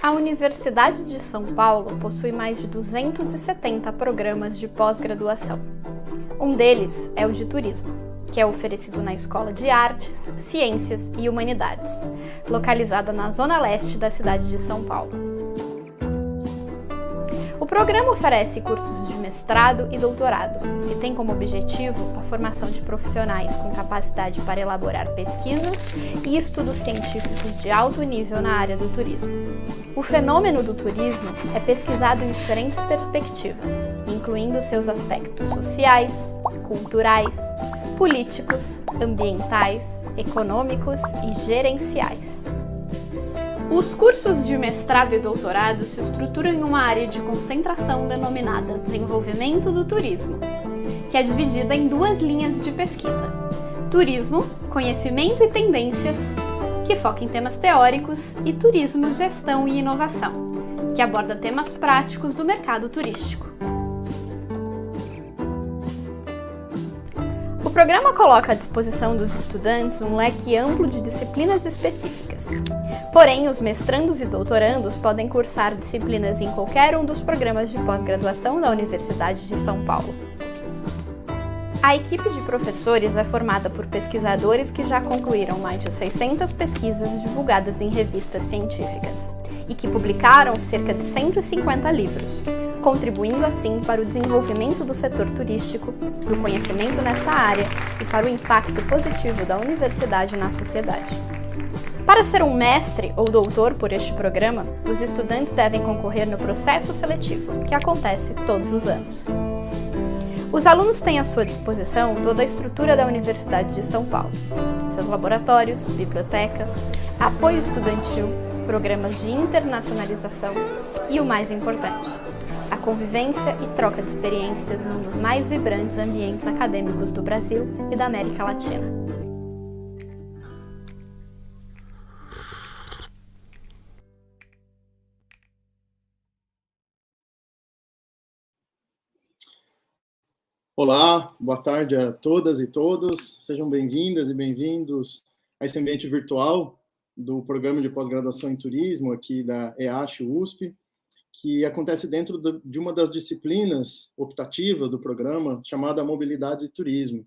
A Universidade de São Paulo possui mais de 270 programas de pós-graduação. Um deles é o de Turismo, que é oferecido na Escola de Artes, Ciências e Humanidades, localizada na zona leste da cidade de São Paulo. O programa oferece cursos de mestrado e doutorado, que tem como objetivo a formação de profissionais com capacidade para elaborar pesquisas e estudos científicos de alto nível na área do turismo. O fenômeno do turismo é pesquisado em diferentes perspectivas, incluindo seus aspectos sociais, culturais, políticos, ambientais, econômicos e gerenciais. Os cursos de mestrado e doutorado se estruturam em uma área de concentração denominada Desenvolvimento do Turismo, que é dividida em duas linhas de pesquisa: Turismo, Conhecimento e Tendências, que foca em temas teóricos, e Turismo, Gestão e Inovação, que aborda temas práticos do mercado turístico. O programa coloca à disposição dos estudantes um leque amplo de disciplinas específicas. Porém, os mestrandos e doutorandos podem cursar disciplinas em qualquer um dos programas de pós-graduação da Universidade de São Paulo. A equipe de professores é formada por pesquisadores que já concluíram mais de 600 pesquisas divulgadas em revistas científicas e que publicaram cerca de 150 livros, contribuindo assim para o desenvolvimento do setor turístico, do conhecimento nesta área e para o impacto positivo da universidade na sociedade. Para ser um mestre ou doutor por este programa, os estudantes devem concorrer no processo seletivo, que acontece todos os anos. Os alunos têm à sua disposição toda a estrutura da Universidade de São Paulo, seus laboratórios, bibliotecas, apoio estudantil, programas de internacionalização e o mais importante, a convivência e troca de experiências num dos mais vibrantes ambientes acadêmicos do Brasil e da América Latina. Olá, boa tarde a todas e todos. Sejam bem-vindas e bem-vindos a esse ambiente virtual do Programa de Pós-Graduação em Turismo aqui da EACH-USP, que acontece dentro de uma das disciplinas optativas do programa, chamada Mobilidades e Turismo.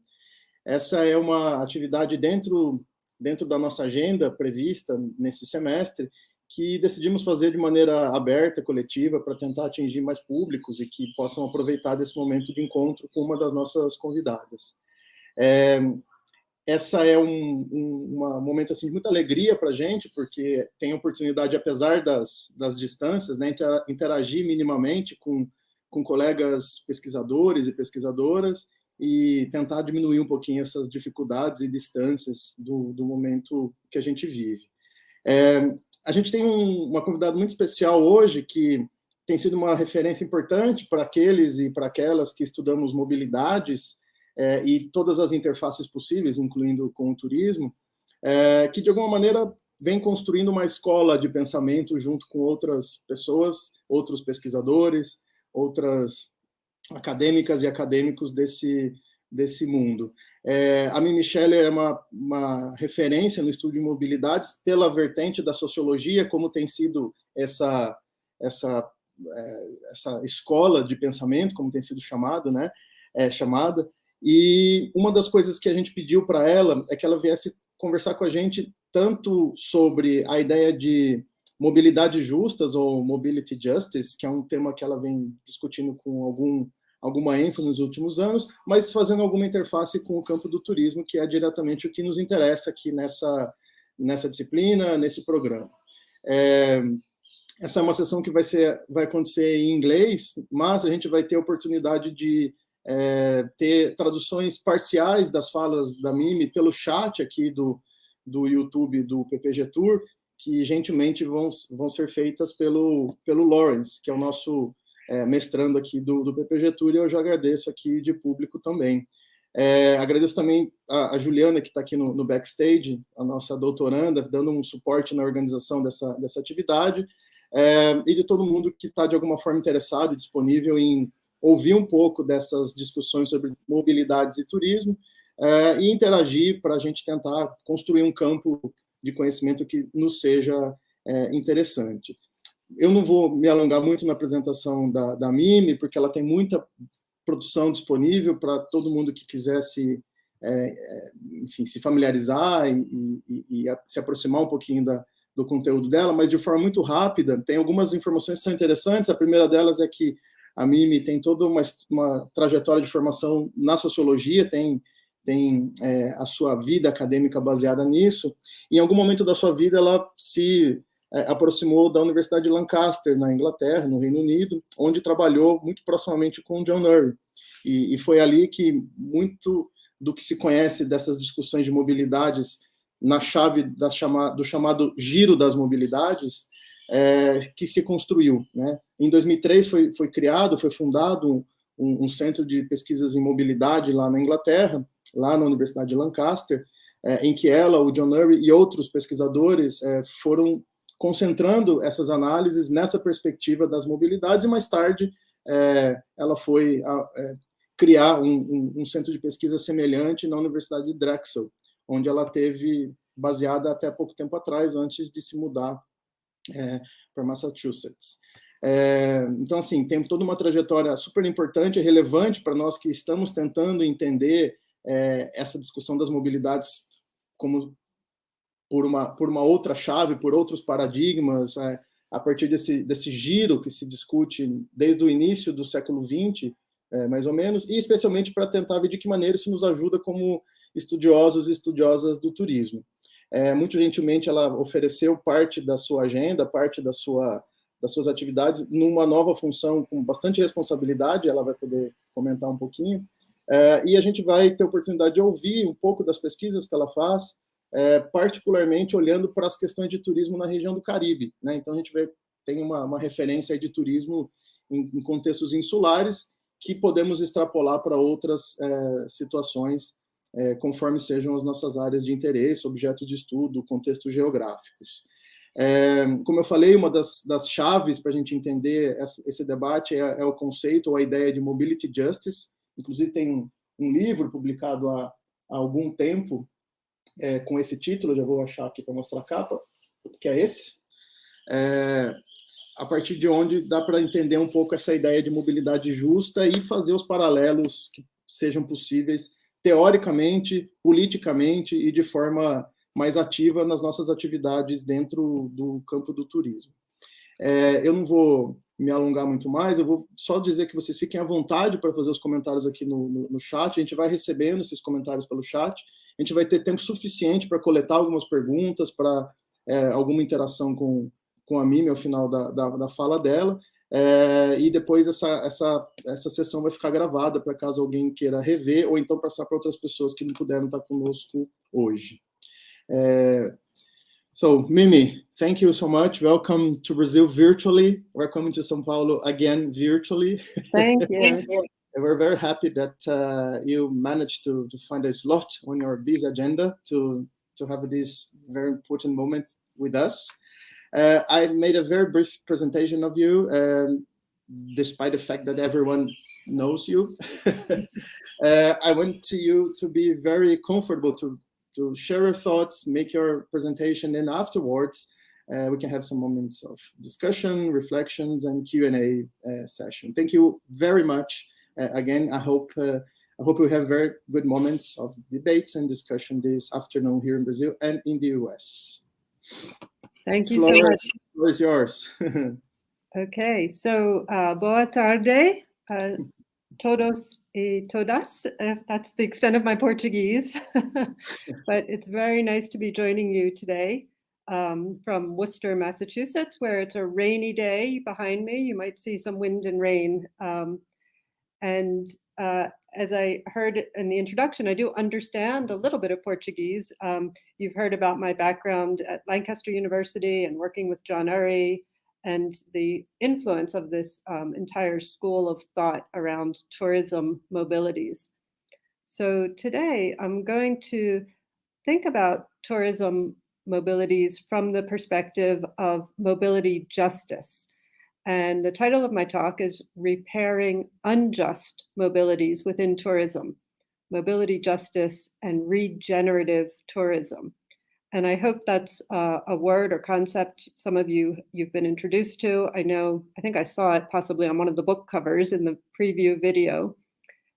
Essa é uma atividade dentro da nossa agenda prevista nesse semestre, que decidimos fazer de maneira aberta, coletiva, para tentar atingir mais públicos e que possam aproveitar desse momento de encontro com uma das nossas convidadas. Essa é um momento assim, de muita alegria para a gente, porque tem a oportunidade, apesar das distâncias, né, interagir minimamente com colegas pesquisadores e pesquisadoras e tentar diminuir um pouquinho essas dificuldades e distâncias do momento que a gente vive. A gente tem uma convidada muito especial hoje, que tem sido uma referência importante para aqueles e para aquelas que estudamos mobilidades e todas as interfaces possíveis, incluindo com o turismo, que de alguma maneira vem construindo uma escola de pensamento junto com outras pessoas, outros pesquisadores, outras acadêmicas e acadêmicos desse mundo. A Mimi Scheller é uma referência no estudo de mobilidades pela vertente da sociologia, como tem sido essa escola de pensamento, como tem sido chamada, e uma das coisas que a gente pediu para ela é que ela viesse conversar com a gente tanto sobre a ideia de mobilidades justas, ou mobility justice, que é um tema que ela vem discutindo com alguma ênfase nos últimos anos, mas fazendo alguma interface com o campo do turismo, que é diretamente o que nos interessa aqui nessa disciplina, nesse programa. Essa é uma sessão que vai acontecer em inglês, mas a gente vai ter a oportunidade de ter traduções parciais das falas da Mimi pelo chat aqui do YouTube do PPGTUR, que gentilmente vão ser feitas pelo Lawrence, que é o nosso mestrando aqui do PPGTUR, e eu já agradeço aqui de público também. Agradeço também a Juliana, que está aqui no backstage, a nossa doutoranda, dando um suporte na organização dessa atividade, e de todo mundo que está, de alguma forma, interessado e disponível em ouvir um pouco dessas discussões sobre mobilidades e turismo, e interagir para a gente tentar construir um campo de conhecimento que nos seja interessante. Eu não vou me alongar muito na apresentação da MIME, porque ela tem muita produção disponível para todo mundo que quisesse, enfim, se familiarizar e se aproximar um pouquinho do conteúdo dela, mas de forma muito rápida. Tem algumas informações que são interessantes. A primeira delas é que a MIME tem toda uma trajetória de formação na sociologia, tem a sua vida acadêmica baseada nisso. Em algum momento da sua vida, ela se aproximou da Universidade de Lancaster, na Inglaterra, no Reino Unido, onde trabalhou muito proximamente com John Urry. E foi ali que muito do que se conhece dessas discussões de mobilidades na chave do chamado giro das mobilidades, que se construiu, né? Em 2003 foi fundado um centro de pesquisas em mobilidade lá na Inglaterra, lá na Universidade de Lancaster, em que ela, o John Urry e outros pesquisadores foram concentrando essas análises nessa perspectiva das mobilidades, e mais tarde ela foi criar um centro de pesquisa semelhante na Universidade de Drexel, onde ela teve baseada até pouco tempo atrás, antes de se mudar para Massachusetts. Então, assim, tem toda uma trajetória super importante e relevante para nós que estamos tentando entender essa discussão das mobilidades como por uma outra chave, por outros paradigmas, a partir desse giro que se discute desde o início do século XX, mais ou menos, e especialmente para tentar ver de que maneira isso nos ajuda como estudiosos e estudiosas do turismo. Muito gentilmente, ela ofereceu parte da sua agenda, parte das suas atividades, numa nova função com bastante responsabilidade, ela vai poder comentar um pouquinho, e a gente vai ter a oportunidade de ouvir um pouco das pesquisas que ela faz, particularmente olhando para as questões de turismo na região do Caribe, né? Então, a gente tem uma referência aí de turismo em contextos insulares, que podemos extrapolar para outras situações, conforme sejam as nossas áreas de interesse, objetos de estudo, contextos geográficos. Como eu falei, uma das chaves para a gente entender esse debate é o conceito ou a ideia de mobility justice. Inclusive, tem um livro publicado há algum tempo com esse título, já vou achar aqui para mostrar a capa, que é esse. A partir de onde dá para entender um pouco essa ideia de mobilidade justa e fazer os paralelos que sejam possíveis, teoricamente, politicamente e de forma mais ativa nas nossas atividades dentro do campo do turismo. Eu não vou me alongar muito mais, eu vou só dizer que vocês fiquem à vontade para fazer os comentários aqui no chat, a gente vai recebendo esses comentários pelo chat, a gente vai ter tempo suficiente para coletar algumas perguntas, para alguma interação com a MIME ao final da fala dela, e depois essa sessão vai ficar gravada para caso alguém queira rever, ou então passar para outras pessoas que não puderam estar conosco hoje. So, Mimi, thank you so much. Welcome to Brazil virtually. Welcome to São Paulo again virtually. Thank you. We're very happy that you managed to find a slot on your busy agenda to have this very important moment with us. I made a very brief presentation of you, despite the fact that everyone knows you. I want you to be very comfortable to share your thoughts, make your presentation, and afterwards we can have some moments of discussion, reflections, and Q&A session. Thank you very much. Again, I hope we have very good moments of debates and discussion this afternoon here in Brazil and in the US. Thank you so much. The floor is yours. Okay, so boa tarde, todos e todas. That's the extent of my Portuguese, but it's very nice to be joining you today from Worcester, Massachusetts, where it's a rainy day behind me. You might see some wind and rain. As I heard in the introduction, I do understand a little bit of Portuguese. You've heard about my background at Lancaster University and working with John Urry and the influence of this entire school of thought around tourism mobilities. So today I'm going to think about tourism mobilities from the perspective of mobility justice. And the title of my talk is Repairing Unjust Mobilities Within Tourism, Mobility Justice and Regenerative Tourism. And I hope that's a word or concept some of you've been introduced to. I think I saw it possibly on one of the book covers in the preview video.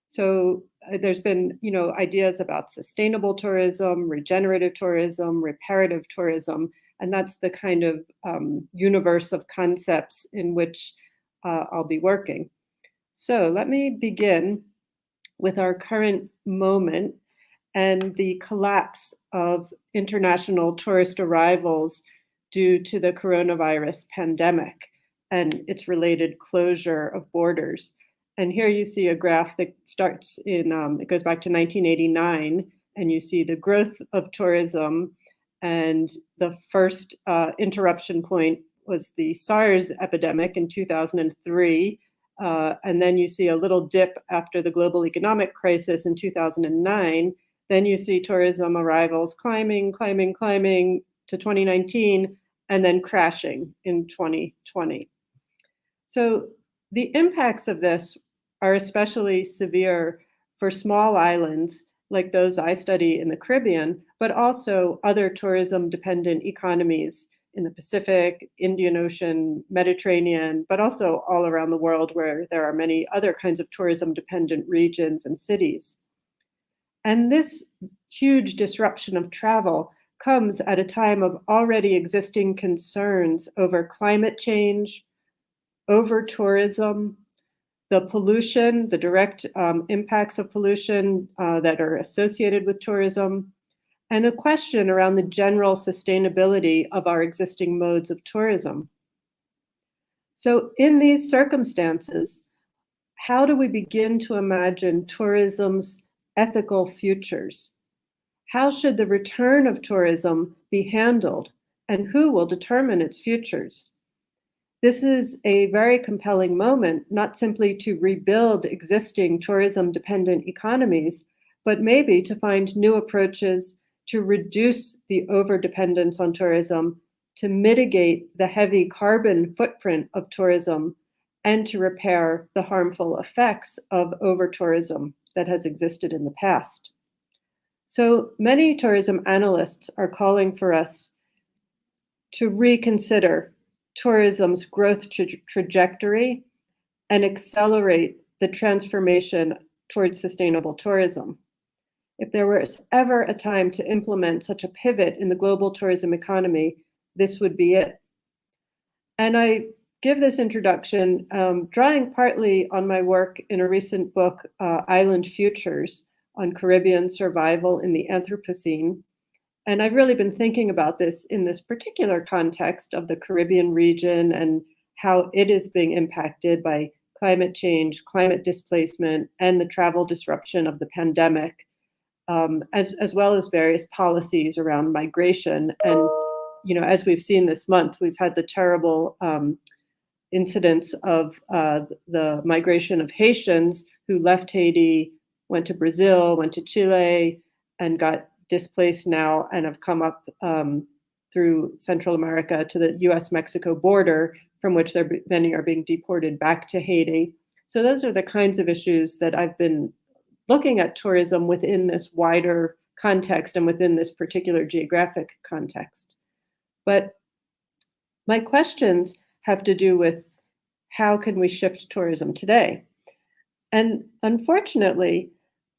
So there's been, ideas about sustainable tourism, regenerative tourism, reparative tourism, and that's the kind of universe of concepts in which I'll be working. So let me begin with our current moment and the collapse of international tourist arrivals due to the coronavirus pandemic and its related closure of borders. And here you see a graph that starts it goes back to 1989, and you see the growth of tourism. And the first interruption point was the SARS epidemic in 2003. And then you see a little dip after the global economic crisis in 2009. Then you see tourism arrivals climbing to 2019, and then crashing in 2020. So the impacts of this are especially severe for small islands like those I study in the Caribbean, but also other tourism-dependent economies in the Pacific, Indian Ocean, Mediterranean, but also all around the world where there are many other kinds of tourism-dependent regions and cities. And this huge disruption of travel comes at a time of already existing concerns over climate change, over tourism, the pollution, the direct impacts of pollution that are associated with tourism, and a question around the general sustainability of our existing modes of tourism. So in these circumstances, how do we begin to imagine tourism's ethical futures? How should the return of tourism be handled, and who will determine its futures? This is a very compelling moment, not simply to rebuild existing tourism-dependent economies, but maybe to find new approaches to reduce the overdependence on tourism, to mitigate the heavy carbon footprint of tourism, and to repair the harmful effects of over-tourism that has existed in the past. So many tourism analysts are calling for us to reconsider tourism's growth trajectory and accelerate the transformation towards sustainable tourism. If there was ever a time to implement such a pivot in the global tourism economy, this would be it. And I give this introduction drawing partly on my work in a recent book, Island Futures, on Caribbean survival in the Anthropocene. And I've really been thinking about this in this particular context of the Caribbean region and how it is being impacted by climate change, climate displacement, and the travel disruption of the pandemic, as well as various policies around migration. And, as we've seen this month, we've had the terrible incidents of the migration of Haitians who left Haiti, went to Brazil, went to Chile, and got displaced now and have come up through Central America to the US-Mexico border, from which many are being deported back to Haiti. So those are the kinds of issues that I've been looking at tourism within this wider context and within this particular geographic context. But my questions have to do with how can we shift tourism today? And unfortunately,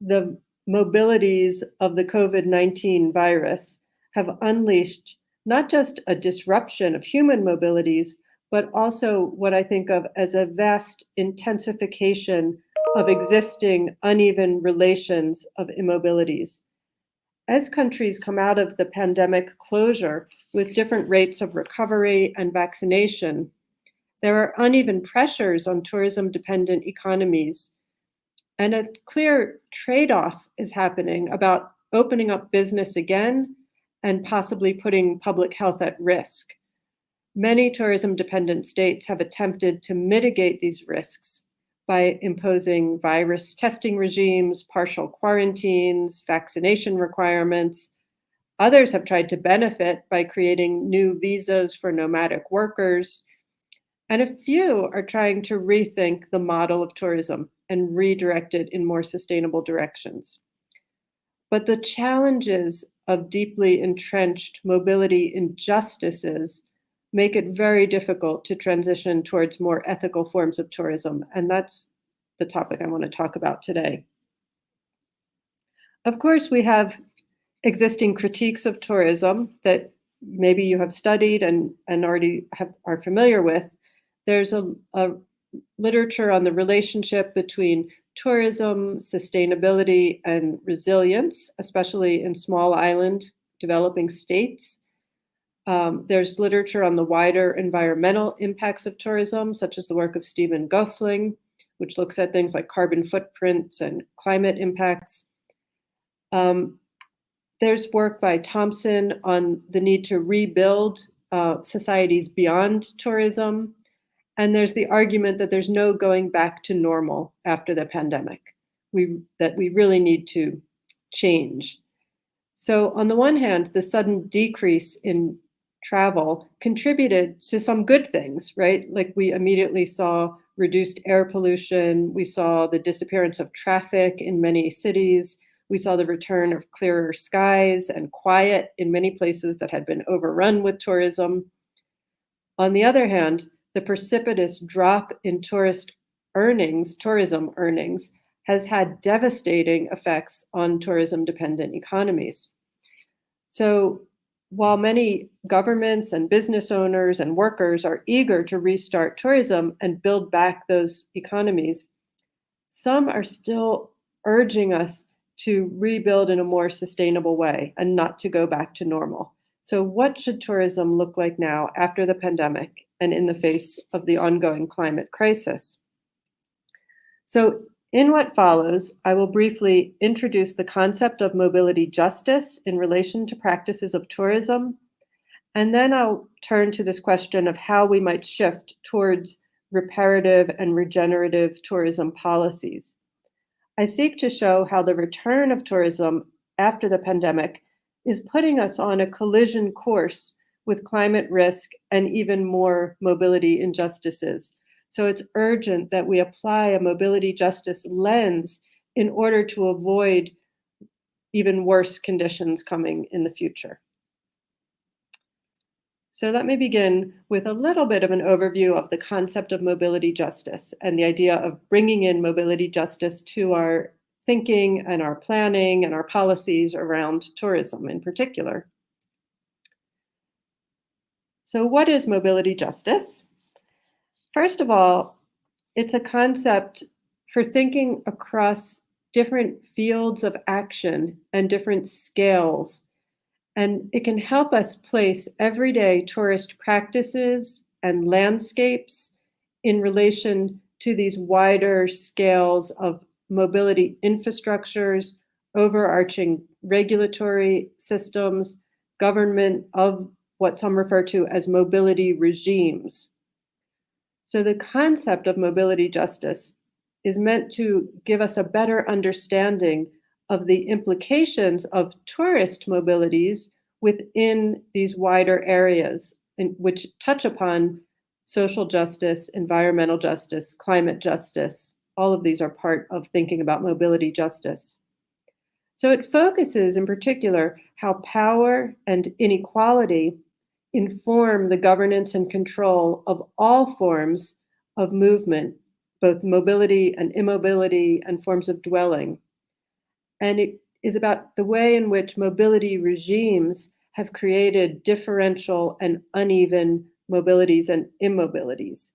the mobilities of the COVID-19 virus have unleashed not just a disruption of human mobilities, but also what I think of as a vast intensification of existing uneven relations of immobilities. As countries come out of the pandemic closure with different rates of recovery and vaccination, there are uneven pressures on tourism-dependent economies. And a clear trade-off is happening about opening up business again and possibly putting public health at risk. Many tourism-dependent states have attempted to mitigate these risks by imposing virus testing regimes, partial quarantines, vaccination requirements. Others have tried to benefit by creating new visas for nomadic workers. And a few are trying to rethink the model of tourism and redirect it in more sustainable directions. But the challenges of deeply entrenched mobility injustices make it very difficult to transition towards more ethical forms of tourism. And that's the topic I want to talk about today. Of course, we have existing critiques of tourism that maybe you have studied and already are familiar with. There's a literature on the relationship between tourism, sustainability, and resilience, especially in small island developing states. There's literature on the wider environmental impacts of tourism, such as the work of Stephen Gosling, which looks at things like carbon footprints and climate impacts. There's work by Thompson on the need to rebuild societies beyond tourism. And there's the argument that there's no going back to normal after the pandemic, that we really need to change. So on the one hand, the sudden decrease in travel contributed to some good things, right? Like we immediately saw reduced air pollution. We saw the disappearance of traffic in many cities. We saw the return of clearer skies and quiet in many places that had been overrun with tourism. On the other hand, the precipitous drop in tourism earnings has had devastating effects on tourism-dependent economies. So while many governments and business owners and workers are eager to restart tourism and build back those economies, some are still urging us to rebuild in a more sustainable way and not to go back to normal. So what should tourism look like now after the pandemic and in the face of the ongoing climate crisis? So in what follows, I will briefly introduce the concept of mobility justice in relation to practices of tourism, and then I'll turn to this question of how we might shift towards reparative and regenerative tourism policies. I seek to show how the return of tourism after the pandemic is putting us on a collision course with climate risk and even more mobility injustices. So it's urgent that we apply a mobility justice lens in order to avoid even worse conditions coming in the future. So let me begin with a little bit of an overview of the concept of mobility justice and the idea of bringing in mobility justice to our thinking and our planning and our policies around tourism in particular. So what is mobility justice? First of all, it's a concept for thinking across different fields of action and different scales. And it can help us place everyday tourist practices and landscapes in relation to these wider scales of mobility infrastructures, overarching regulatory systems, government of what some refer to as mobility regimes. So the concept of mobility justice is meant to give us a better understanding of the implications of tourist mobilities within these wider areas, which touch upon social justice, environmental justice, climate justice. All of these are part of thinking about mobility justice. So it focuses in particular how power and inequality inform the governance and control of all forms of movement, both mobility and immobility and forms of dwelling. And it is about the way in which mobility regimes have created differential and uneven mobilities and immobilities.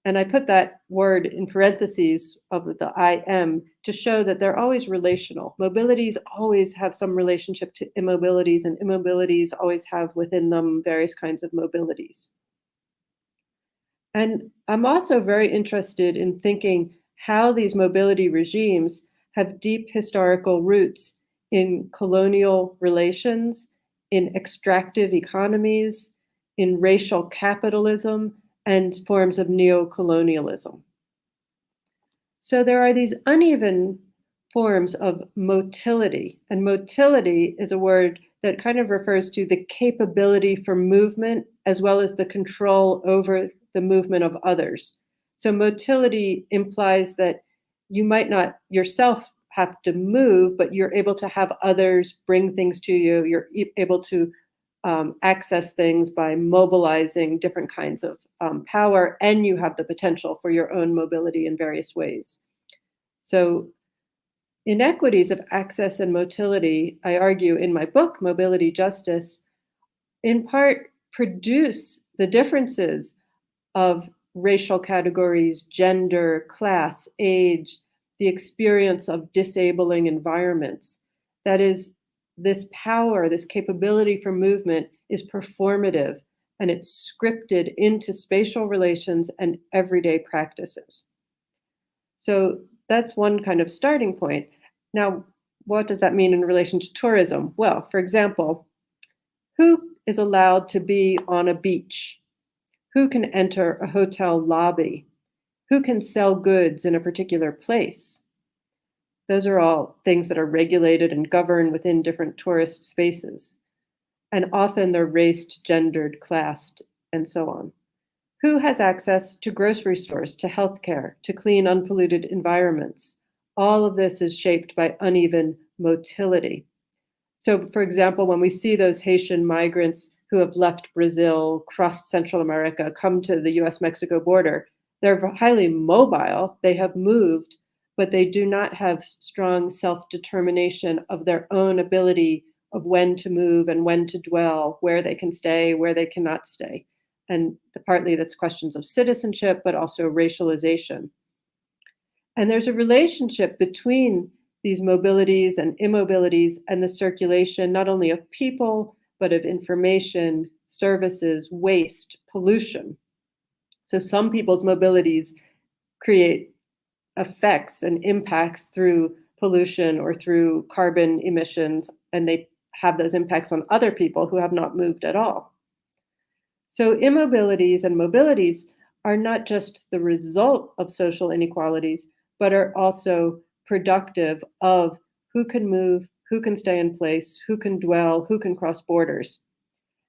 And I put that word in parentheses of the IM to show that they're always relational. Mobilities always have some relationship to immobilities, and immobilities always have within them various kinds of mobilities. And I'm also very interested in thinking how these mobility regimes have deep historical roots in colonial relations, in extractive economies, in racial capitalism, and forms of neo-colonialism. So there are these uneven forms of motility, and motility is a word that kind of refers to the capability for movement as well as the control over the movement of others. So motility implies that you might not yourself have to move, but you're able to have others bring things to you. You're able to access things by mobilizing different kinds of power, and you have the potential for your own mobility in various ways. So inequities of access and motility, I argue in my book, Mobility Justice, in part produce the differences of racial categories, gender, class, age, the experience of disabling environments. That is, this power, this capability for movement is performative, and it's scripted into spatial relations and everyday practices. So that's one kind of starting point. Now, what does that mean in relation to tourism? Well, for example, who is allowed to be on a beach? Who can enter a hotel lobby? Who can sell goods in a particular place? Those are all things that are regulated and governed within different tourist spaces. And often they're raced, gendered, classed, and so on. Who has access to grocery stores, to healthcare, to clean, unpolluted environments? All of this is shaped by uneven motility. So, for example, when we see those Haitian migrants who have left Brazil, crossed Central America, come to the US-Mexico border, they're highly mobile, they have moved, but they do not have strong self-determination of their own ability of when to move and when to dwell, where they can stay, where they cannot stay. And partly that's questions of citizenship, but also racialization. And there's a relationship between these mobilities and immobilities and the circulation, not only of people, but of information, services, waste, pollution. So some people's mobilities create effects and impacts through pollution or through carbon emissions, and they have those impacts on other people who have not moved at all. So immobilities and mobilities are not just the result of social inequalities, but are also productive of who can move, who can stay in place, who can dwell, who can cross borders.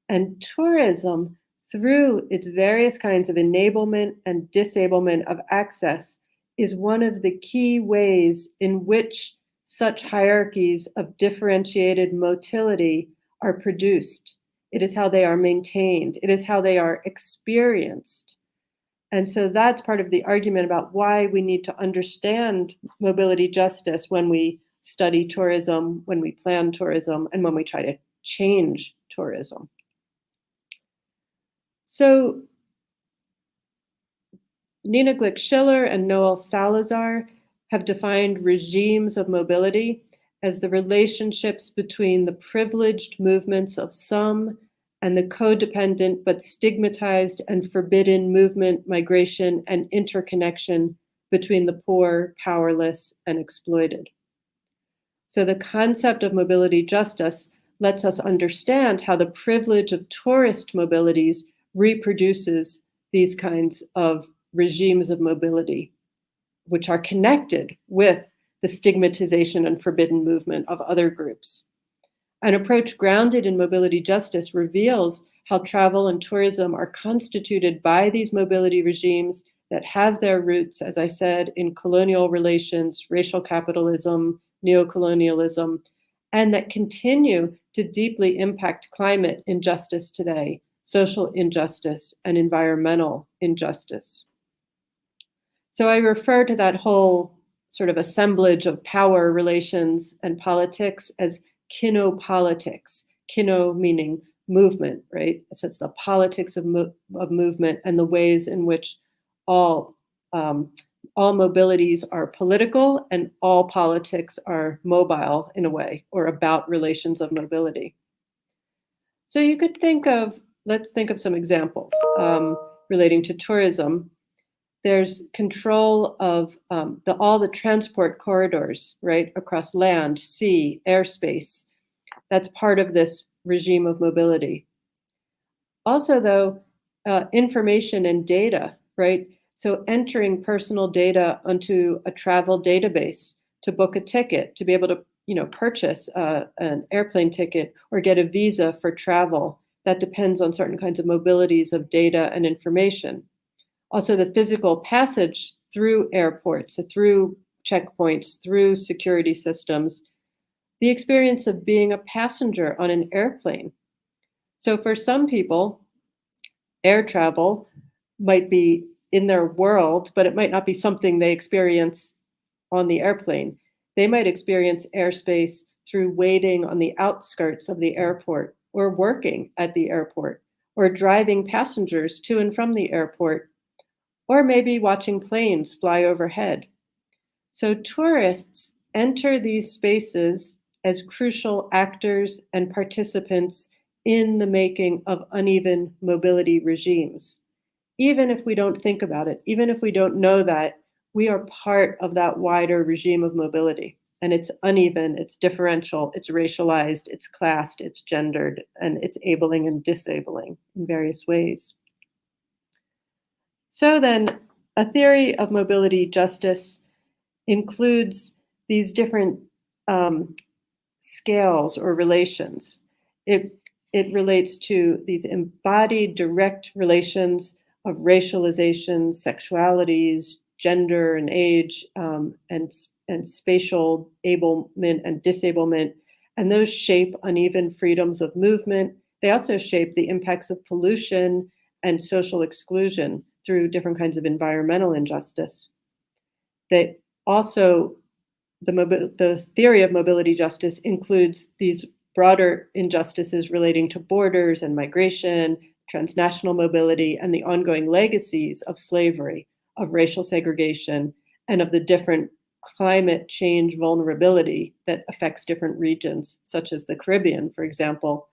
And tourism, through its various kinds of enablement and disablement of access, is one of the key ways in which such hierarchies of differentiated motility are produced. It is how they are maintained. It is how they are experienced. And so that's part of the argument about why we need to understand mobility justice when we study tourism, when we plan tourism, and when we try to change tourism. So Nina Glick-Schiller and Noel Salazar have defined regimes of mobility as the relationships between the privileged movements of some and the codependent but stigmatized and forbidden movement, migration, and interconnection between the poor, powerless, and exploited. So the concept of mobility justice lets us understand how the privilege of tourist mobilities reproduces these kinds of regimes of mobility, which are connected with the stigmatization and forbidden movement of other groups. An approach grounded in mobility justice reveals how travel and tourism are constituted by these mobility regimes that have their roots, as I said, in colonial relations, racial capitalism, neocolonialism, and that continue to deeply impact climate injustice today, social injustice, and environmental injustice. So I refer to that whole sort of assemblage of power relations and politics as kinopolitics. Kino meaning movement, right? So it's the politics of movement and the ways in which all mobilities are political and all politics are mobile in a way, or about relations of mobility. So you could let's think of some examples relating to tourism. There's control of all the transport corridors, right, across land, sea, airspace. That's part of this regime of mobility. Also, though, information and data, right? So entering personal data onto a travel database to book a ticket, to be able to, purchase an airplane ticket or get a visa for travel, that depends on certain kinds of mobilities of data and information. Also, the physical passage through airports, through checkpoints, through security systems, the experience of being a passenger on an airplane. So for some people, air travel might be in their world, but it might not be something they experience on the airplane. They might experience airspace through waiting on the outskirts of the airport, or working at the airport, or driving passengers to and from the airport, or maybe watching planes fly overhead. So tourists enter these spaces as crucial actors and participants in the making of uneven mobility regimes. Even if we don't think about it, even if we don't know that, we are part of that wider regime of mobility. And it's uneven, it's differential, it's racialized, it's classed, it's gendered, and it's abling and disabling in various ways. So then, a theory of mobility justice includes these different scales or relations. It relates to these embodied direct relations of racialization, sexualities, gender and age, and spatial ablement and disablement, and those shape uneven freedoms of movement. They also shape the impacts of pollution and social exclusion through different kinds of environmental injustice. They also, the theory of mobility justice includes these broader injustices relating to borders and migration, transnational mobility, and the ongoing legacies of slavery, of racial segregation, and of the different climate change vulnerability that affects different regions, such as the Caribbean, for example.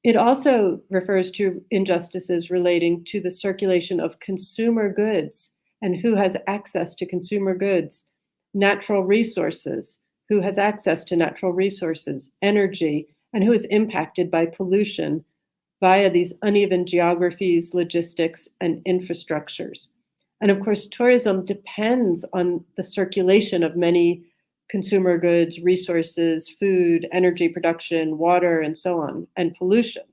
It also refers to injustices relating to the circulation of consumer goods and who has access to consumer goods, natural resources, who has access to natural resources, energy, and who is impacted by pollution via these uneven geographies, logistics, and infrastructures. And of course, tourism depends on the circulation of many consumer goods, resources, food, energy production, water, and so on, and pollution.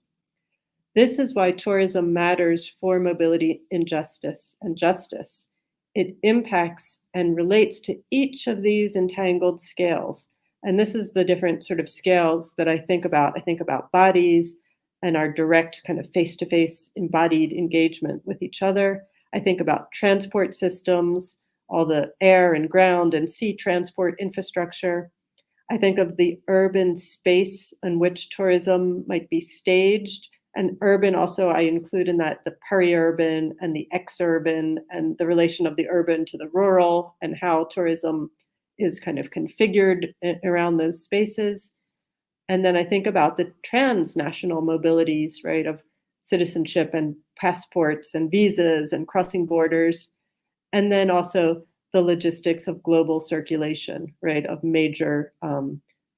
This is why tourism matters for mobility injustice and justice. It impacts and relates to each of these entangled scales. And this is the different sort of scales that I think about. I think about bodies and our direct kind of face-to-face embodied engagement with each other. I think about transport systems, all the air and ground and sea transport infrastructure. I think of the urban space in which tourism might be staged. And urban also, I include in that the peri-urban and the ex-urban and the relation of the urban to the rural and how tourism is kind of configured around those spaces. And then I think about the transnational mobilities, right, of citizenship and passports and visas and crossing borders. And then also the logistics of global circulation, right, of major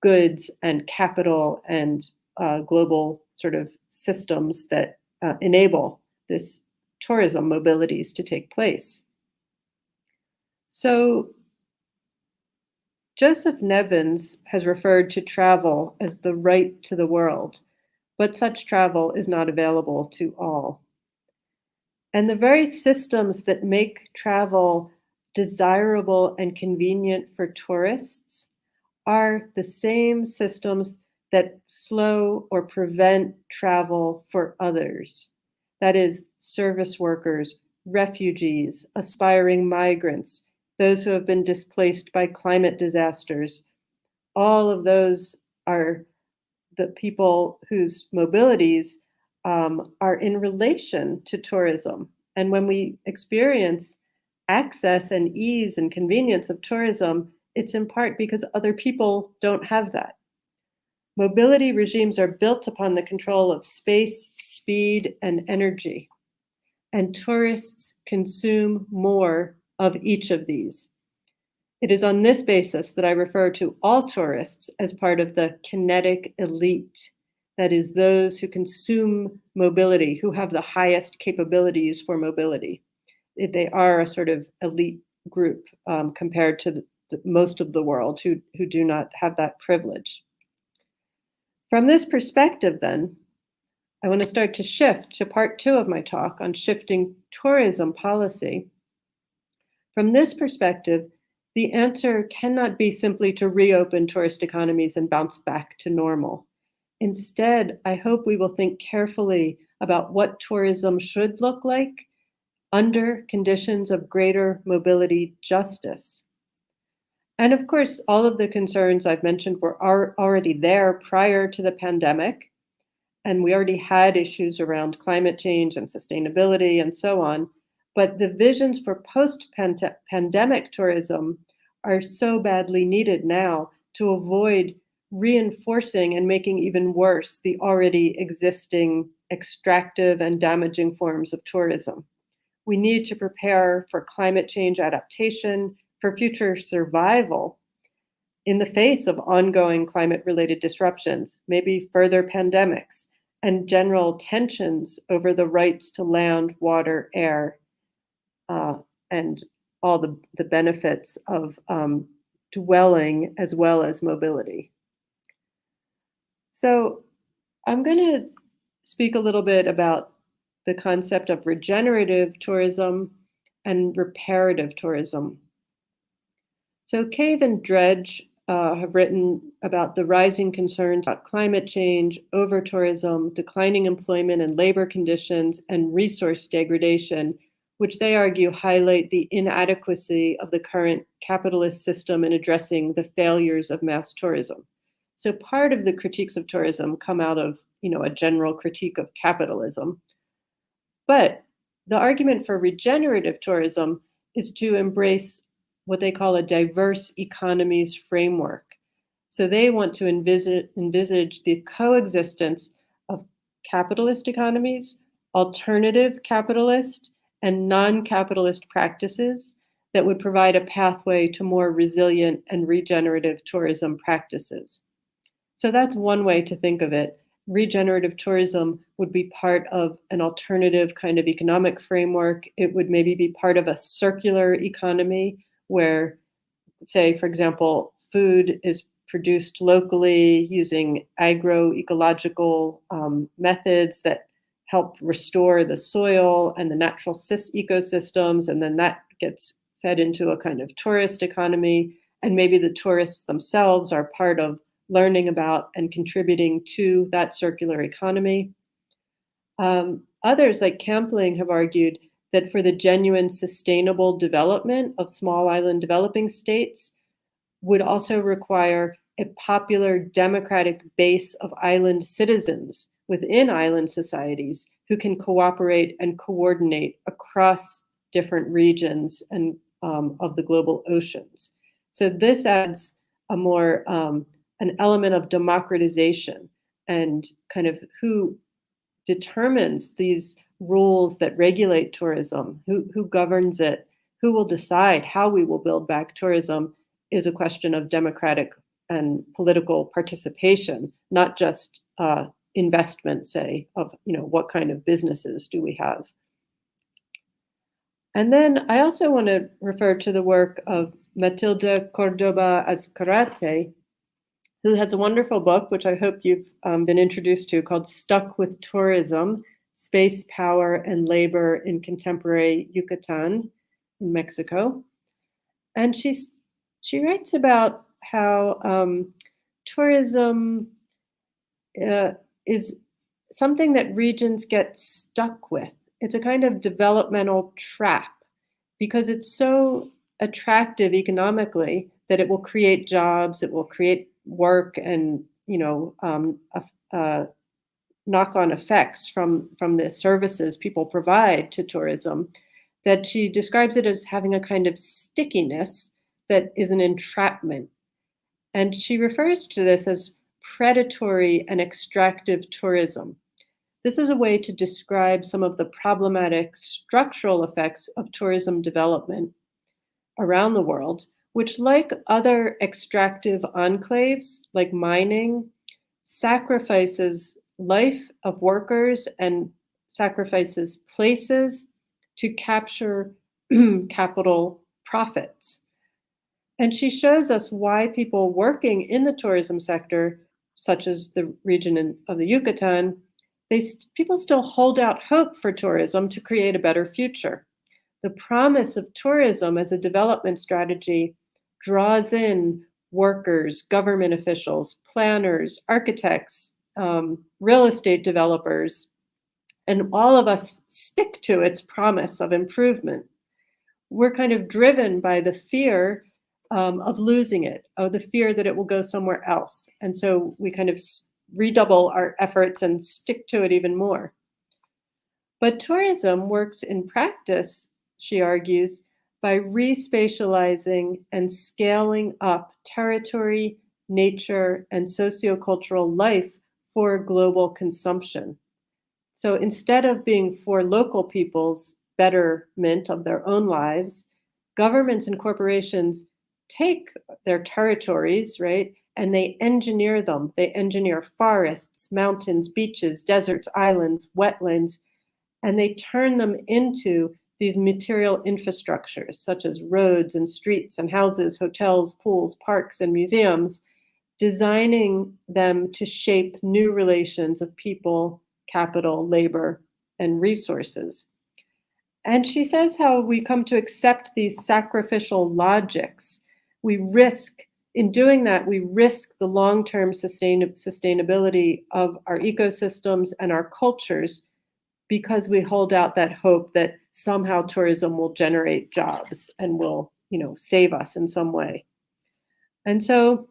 goods and capital and global sort of systems that enable this tourism mobilities to take place. So Joseph Nevins has referred to travel as the right to the world, but such travel is not available to all. And the very systems that make travel desirable and convenient for tourists are the same systems that slow or prevent travel for others. That is, service workers, refugees, aspiring migrants, those who have been displaced by climate disasters. All of those are the people whose mobilities are in relation to tourism. And when we experience access and ease and convenience of tourism, it's in part because other people don't have that. Mobility regimes are built upon the control of space, speed, and energy. And tourists consume more of each of these. It is on this basis that I refer to all tourists as part of the kinetic elite. That is, those who consume mobility, who have the highest capabilities for mobility. They are a sort of elite group compared to most of the world who do not have that privilege. From this perspective, then, I want to start to shift to part 2 of my talk on shifting tourism policy. From this perspective, the answer cannot be simply to reopen tourist economies and bounce back to normal. Instead, I hope we will think carefully about what tourism should look like under conditions of greater mobility justice. And of course, all of the concerns I've mentioned were already there prior to the pandemic, and we already had issues around climate change and sustainability and so on. But the visions for post-pandemic tourism are so badly needed now to avoid reinforcing and making even worse the already existing extractive and damaging forms of tourism. We need to prepare for climate change adaptation, for future survival in the face of ongoing climate-related disruptions, maybe further pandemics, and general tensions over the rights to land, water, air, and all the benefits of dwelling as well as mobility. So I'm going to speak a little bit about the concept of regenerative tourism and reparative tourism. So Cave and Dredge have written about the rising concerns about climate change, over-tourism, declining employment and labor conditions, and resource degradation, which they argue highlight the inadequacy of the current capitalist system in addressing the failures of mass tourism. So part of the critiques of tourism come out of, a general critique of capitalism. But the argument for regenerative tourism is to embrace what they call a diverse economies framework. So they want to envisage the coexistence of capitalist economies, alternative capitalist, and non-capitalist practices that would provide a pathway to more resilient and regenerative tourism practices. So that's one way to think of it. Regenerative tourism would be part of an alternative kind of economic framework. It would maybe be part of a circular economy where, say, for example, food is produced locally using agroecological methods that help restore the soil and the natural ecosystems, and then that gets fed into a kind of tourist economy, and maybe the tourists themselves are part of learning about and contributing to that circular economy. Others, like Campling, have argued that for the genuine sustainable development of small island developing states would also require a popular democratic base of island citizens within island societies who can cooperate and coordinate across different regions and of the global oceans. So this adds a more an element of democratization and kind of who determines these rules that regulate tourism, who governs it, who will decide how we will build back tourism is a question of democratic and political participation, not just investment, say, of what kind of businesses do we have. And then I also want to refer to the work of Matilde Cordoba Azcarate, who has a wonderful book, which I hope you've been introduced to, called Stuck with Tourism, Space, Power, and Labor in Contemporary Yucatan in Mexico. And she writes about how tourism is something that regions get stuck with. It's a kind of developmental trap because it's so attractive economically that it will create jobs, it will create work and knock-on effects from the services people provide to tourism, that she describes it as having a kind of stickiness that is an entrapment. And she refers to this as predatory and extractive tourism. This is a way to describe some of the problematic structural effects of tourism development around the world, which, like other extractive enclaves, like mining, sacrifices life of workers and sacrifices places to capture capital profits. And she shows us why people working in the tourism sector, such as the region of the Yucatan, people still hold out hope for tourism to create a better future. The promise of tourism as a development strategy draws in workers, government officials, planners, architects, real estate developers, and all of us stick to its promise of improvement. We're kind of driven by the fear of losing it, of the fear that it will go somewhere else. And so we kind of redouble our efforts and stick to it even more. But tourism works in practice, she argues, by respatializing and scaling up territory, nature, and sociocultural life for global consumption. So instead of being for local people's betterment of their own lives, governments and corporations take their territories, right, and they engineer them. They engineer forests, mountains, beaches, deserts, islands, wetlands, and they turn them into these material infrastructures, such as roads and streets and houses, hotels, pools, parks, and museums, designing them to shape new relations of people, capital, labor, and resources. And she says how we come to accept these sacrificial logics. We risk, in doing that, we risk the long-term sustainability of our ecosystems and our cultures because we hold out that hope that somehow tourism will generate jobs and will, save us in some way. And so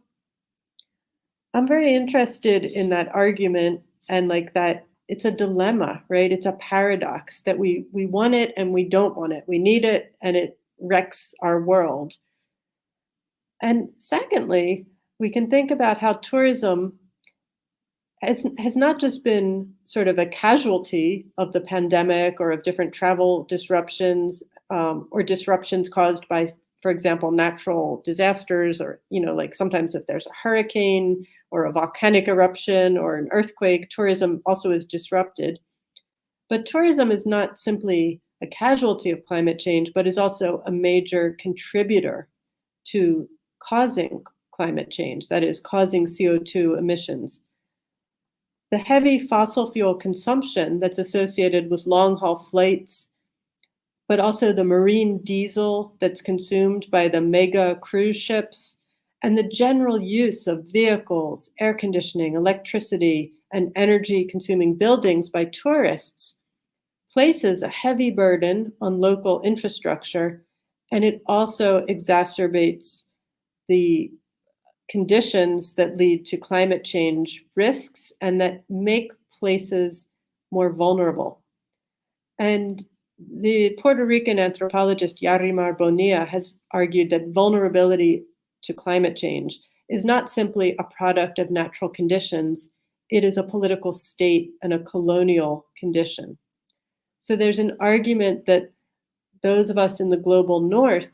I'm very interested in that argument and that it's a dilemma, right? It's a paradox that we want it and we don't want it. We need it and it wrecks our world. And secondly, we can think about how tourism has not just been sort of a casualty of the pandemic or of different travel disruptions or disruptions caused by, for example, natural disasters or, sometimes if there's a hurricane or a volcanic eruption or an earthquake, tourism also is disrupted. But tourism is not simply a casualty of climate change, but is also a major contributor to causing climate change, that is, causing CO2 emissions. The heavy fossil fuel consumption that's associated with long-haul flights, but also the marine diesel that's consumed by the mega cruise ships, and the general use of vehicles, air conditioning, electricity, and energy-consuming buildings by tourists places a heavy burden on local infrastructure, and it also exacerbates the conditions that lead to climate change risks and that make places more vulnerable. And the Puerto Rican anthropologist Yarimar Bonilla has argued that vulnerability to climate change is not simply a product of natural conditions, it is a political state and a colonial condition. So there's an argument that those of us in the global north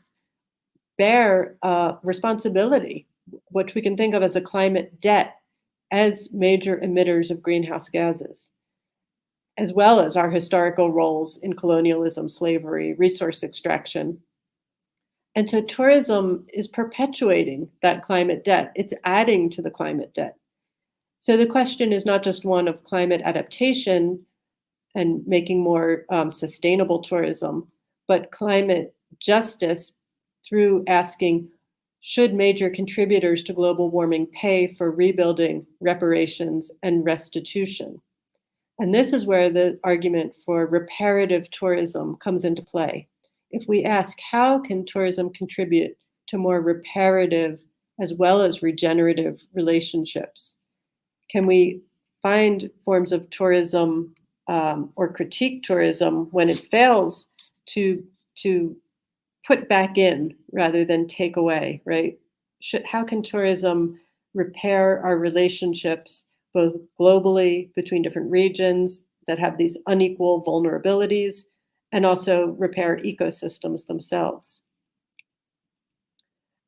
bear responsibility, which we can think of as a climate debt, as major emitters of greenhouse gases, as well as our historical roles in colonialism, slavery, resource extraction. And so tourism is perpetuating that climate debt. It's adding to the climate debt. So the question is not just one of climate adaptation and making more sustainable tourism, but climate justice through asking, should major contributors to global warming pay for rebuilding, reparations, and restitution? And this is where the argument for reparative tourism comes into play. If we ask, how can tourism contribute to more reparative as well as regenerative relationships? Can we find forms of tourism or critique tourism when it fails to put back in rather than take away, right? How can tourism repair our relationships both globally between different regions that have these unequal vulnerabilities and also repair ecosystems themselves?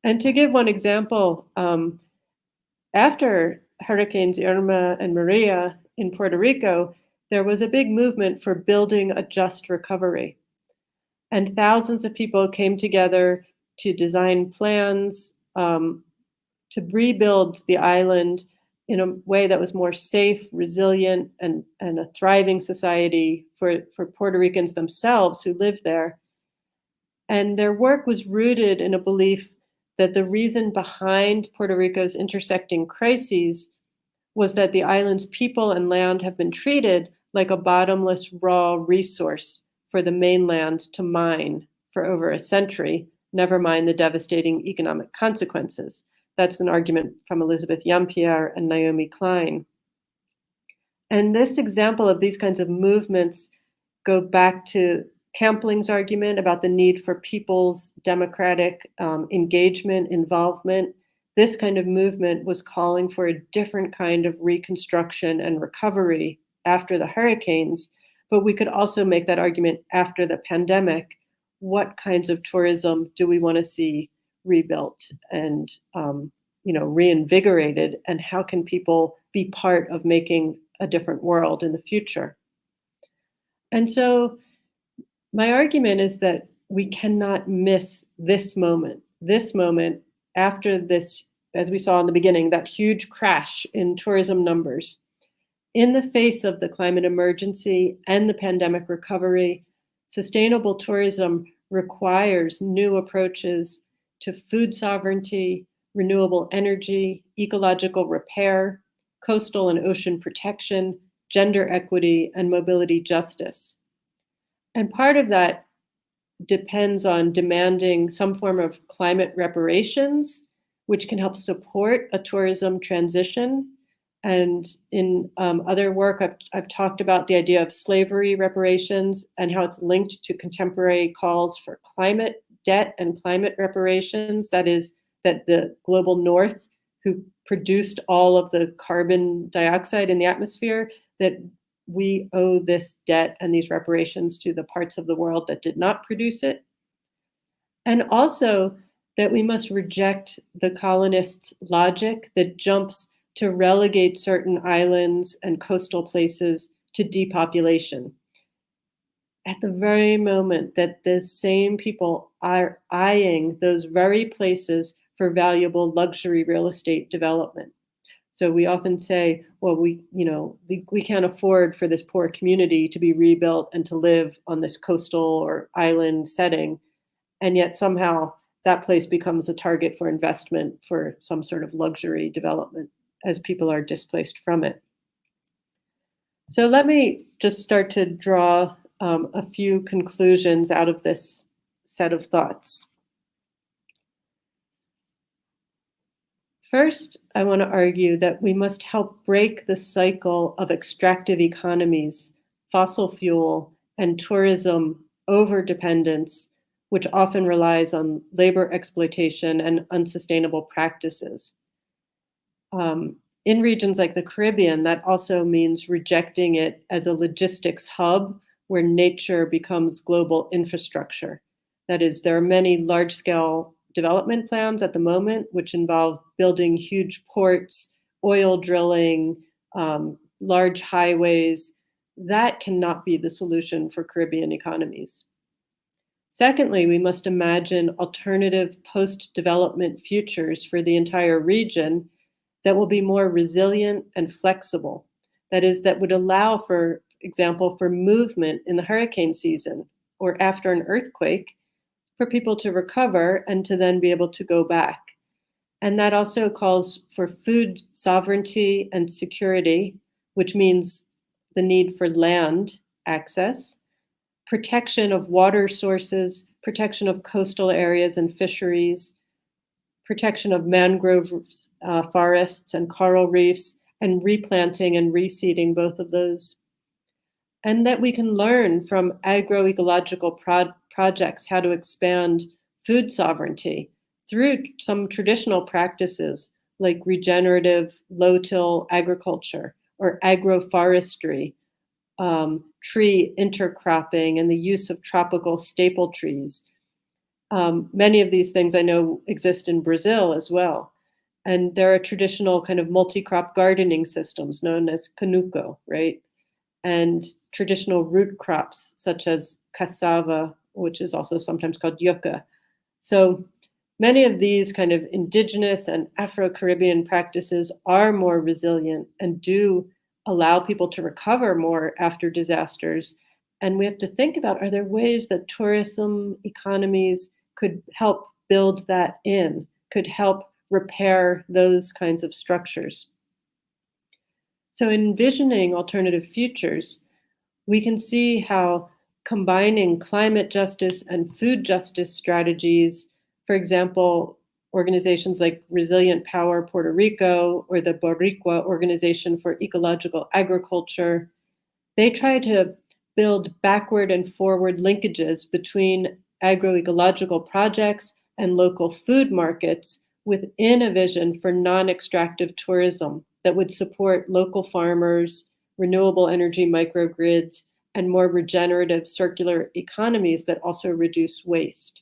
And to give one example, after Hurricanes Irma and Maria in Puerto Rico, there was a big movement for building a just recovery. And thousands of people came together to design plans to rebuild the island in a way that was more safe, resilient, and a thriving society for Puerto Ricans themselves who lived there. And their work was rooted in a belief that the reason behind Puerto Rico's intersecting crises was that the island's people and land have been treated like a bottomless raw resource for the mainland to mine for over a century, never mind the devastating economic consequences. That's an argument from Elizabeth Yampierre and Naomi Klein. And this example of these kinds of movements go back to Campling's argument about the need for people's democratic engagement, involvement. This kind of movement was calling for a different kind of reconstruction and recovery after the hurricanes, but we could also make that argument after the pandemic. What kinds of tourism do we want to see rebuilt and reinvigorated, and how can people be part of making a different world in the future? And so my argument is that we cannot miss this moment after this, as we saw in the beginning, that huge crash in tourism numbers. In the face of the climate emergency and the pandemic recovery, sustainable tourism requires new approaches to food sovereignty, renewable energy, ecological repair, coastal and ocean protection, gender equity, and mobility justice. And part of that depends on demanding some form of climate reparations, which can help support a tourism transition. And in other work, I've talked about the idea of slavery reparations and how it's linked to contemporary calls for climate debt and climate reparations. That is, that the global north, who produced all of the carbon dioxide in the atmosphere, that we owe this debt and these reparations to the parts of the world that did not produce it. And also that we must reject the colonists' logic that jumps to relegate certain islands and coastal places to depopulation. At the very moment that the same people are eyeing those very places for valuable luxury real estate development. So we often say, well, we can't afford for this poor community to be rebuilt and to live on this coastal or island setting. And yet somehow that place becomes a target for investment for some sort of luxury development as people are displaced from it. So let me just start to draw a few conclusions out of this set of thoughts. First, I want to argue that we must help break the cycle of extractive economies, fossil fuel, and tourism overdependence, which often relies on labor exploitation and unsustainable practices. In regions like the Caribbean, that also means rejecting it as a logistics hub where nature becomes global infrastructure. That is, there are many large-scale development plans at the moment, which involve building huge ports, oil drilling, large highways. That cannot be the solution for Caribbean economies. Secondly, we must imagine alternative post-development futures for the entire region that will be more resilient and flexible. That is, that would allow, for example, for movement in the hurricane season or after an earthquake, for people to recover and to then be able to go back. And that also calls for food sovereignty and security, which means the need for land access, protection of water sources, protection of coastal areas and fisheries, protection of mangrove forests and coral reefs, and replanting and reseeding both of those. And that we can learn from agroecological projects how to expand food sovereignty through some traditional practices like regenerative low-till agriculture or agroforestry, tree intercropping, and the use of tropical staple trees. Many of these things I know exist in Brazil as well. And there are traditional kind of multi-crop gardening systems known as canuco, right? And traditional root crops such as cassava, which is also sometimes called yucca. So many of these kind of indigenous and Afro-Caribbean practices are more resilient and do allow people to recover more after disasters. And we have to think about, are there ways that tourism economies could help build that in? could help repair those kinds of structures. So envisioning alternative futures, we can see how combining climate justice and food justice strategies, for example, organizations like Resilient Power Puerto Rico or the Boricua Organization for Ecological Agriculture, they try to build backward and forward linkages between agroecological projects and local food markets within a vision for non-extractive tourism that would support local farmers, renewable energy microgrids, and more regenerative circular economies that also reduce waste.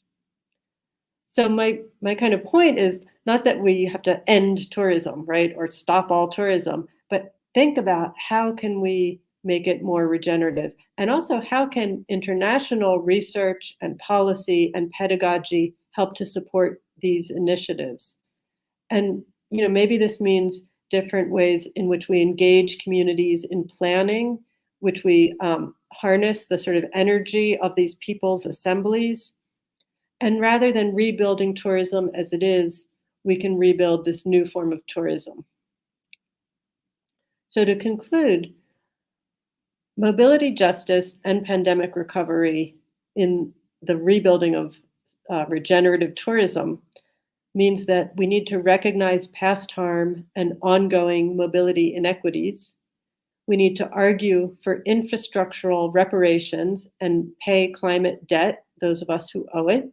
So my kind of point is not that we have to end tourism, right, or stop all tourism, but think about how can we make it more regenerative, and also how can international research and policy and pedagogy help to support these initiatives. And maybe this means different ways in which we engage communities in planning, which we harness the sort of energy of these people's assemblies. And rather than rebuilding tourism as it is, we can rebuild this new form of tourism. So to conclude, mobility justice and pandemic recovery in the rebuilding of regenerative tourism means that we need to recognize past harm and ongoing mobility inequities. We need to argue for infrastructural reparations and pay climate debt, those of us who owe it.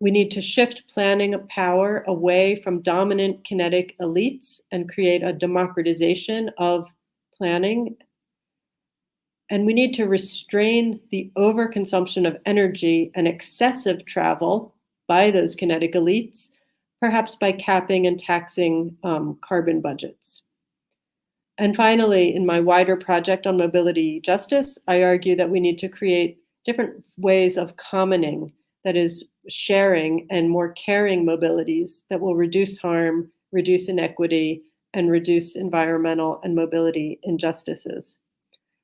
We need to shift planning of power away from dominant kinetic elites and create a democratization of planning. And we need to restrain the overconsumption of energy and excessive travel by those kinetic elites, perhaps by capping and taxing carbon budgets. And finally, in my wider project on mobility justice, I argue that we need to create different ways of commoning, that is, sharing and more caring mobilities that will reduce harm, reduce inequity, and reduce environmental and mobility injustices.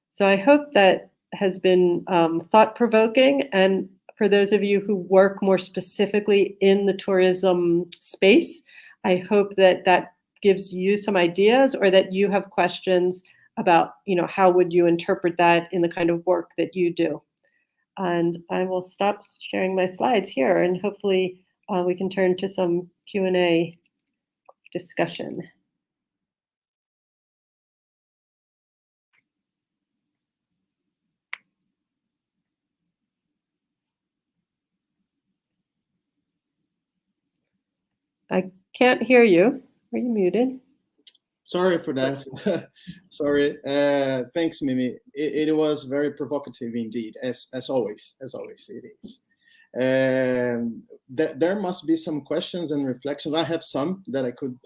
So I hope that has been thought-provoking, and for those of you who work more specifically in the tourism space, I hope that that gives you some ideas, or that you have questions about, how would you interpret that in the kind of work that you do. And I will stop sharing my slides here, and hopefully we can turn to some Q&A discussion. I can't hear you. Are you muted? Sorry for that. Sorry. Thanks, Mimi. It was very provocative indeed, as always it is. There must be some questions and reflections. I have some that I could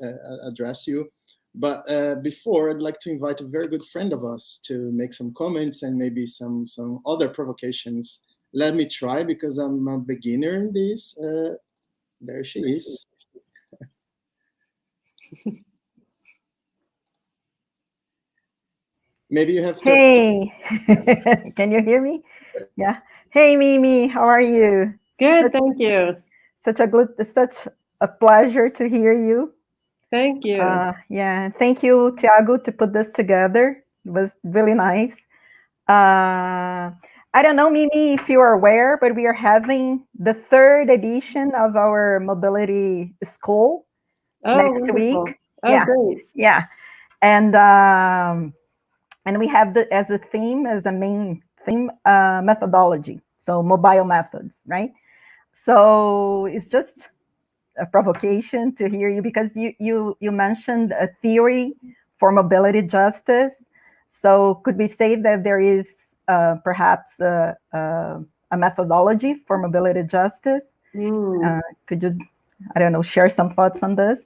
address you. But before, I'd like to invite a very good friend of us to make some comments and maybe some other provocations. Let me try, because I'm a beginner in this. There she is. Maybe you have to... Hey, can you hear me? Yeah. Hey, Mimi, how are you? Good, thank you. Such a pleasure to hear you. Thank you. Yeah, thank you, Thiago, to put this together. It was really nice. I don't know, Mimi, if you are aware, but we are having the 3rd edition of our mobility school next wonderful. week. Oh, yeah, great. Yeah, and we have as a main theme, methodology. So mobile methods, right? So it's just a provocation to hear you, because you mentioned a theory for mobility justice. So could we say that there is perhaps a methodology for mobility justice? Could you, I don't know, share some thoughts on this?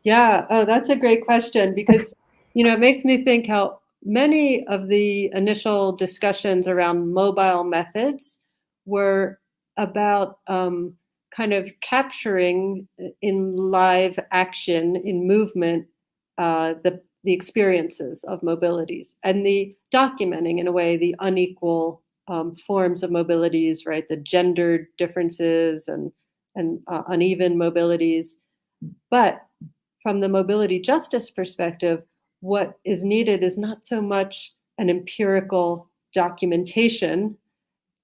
Yeah, that's a great question, because it makes me think how many of the initial discussions around mobile methods were about kind of capturing in live action, in movement, the experiences of mobilities, and the documenting, in a way, the unequal forms of mobilities, right? The gendered differences and uneven mobilities, But from the mobility justice perspective, what is needed is not so much an empirical documentation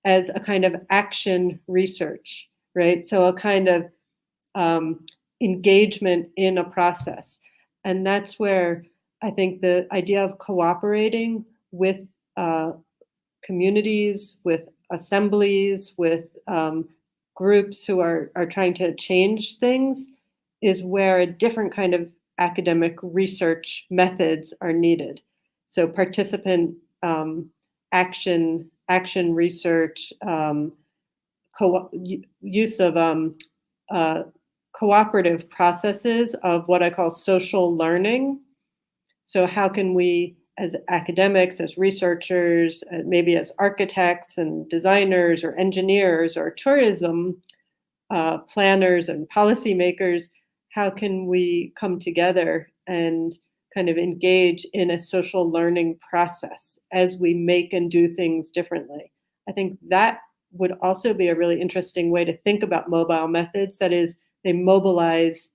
as a kind of action research, right? So a kind of engagement in a process. And that's where I think the idea of cooperating with communities, with assemblies, with groups who are trying to change things is where a different kind of academic research methods are needed. So participant action research, use of cooperative processes of what I call social learning. So how can we, as academics, as researchers, maybe as architects and designers or engineers or tourism planners and policymakers, how can we come together and kind of engage in a social learning process as we make and do things differently? I think that would also be a really interesting way to think about mobile methods. That is, they mobilize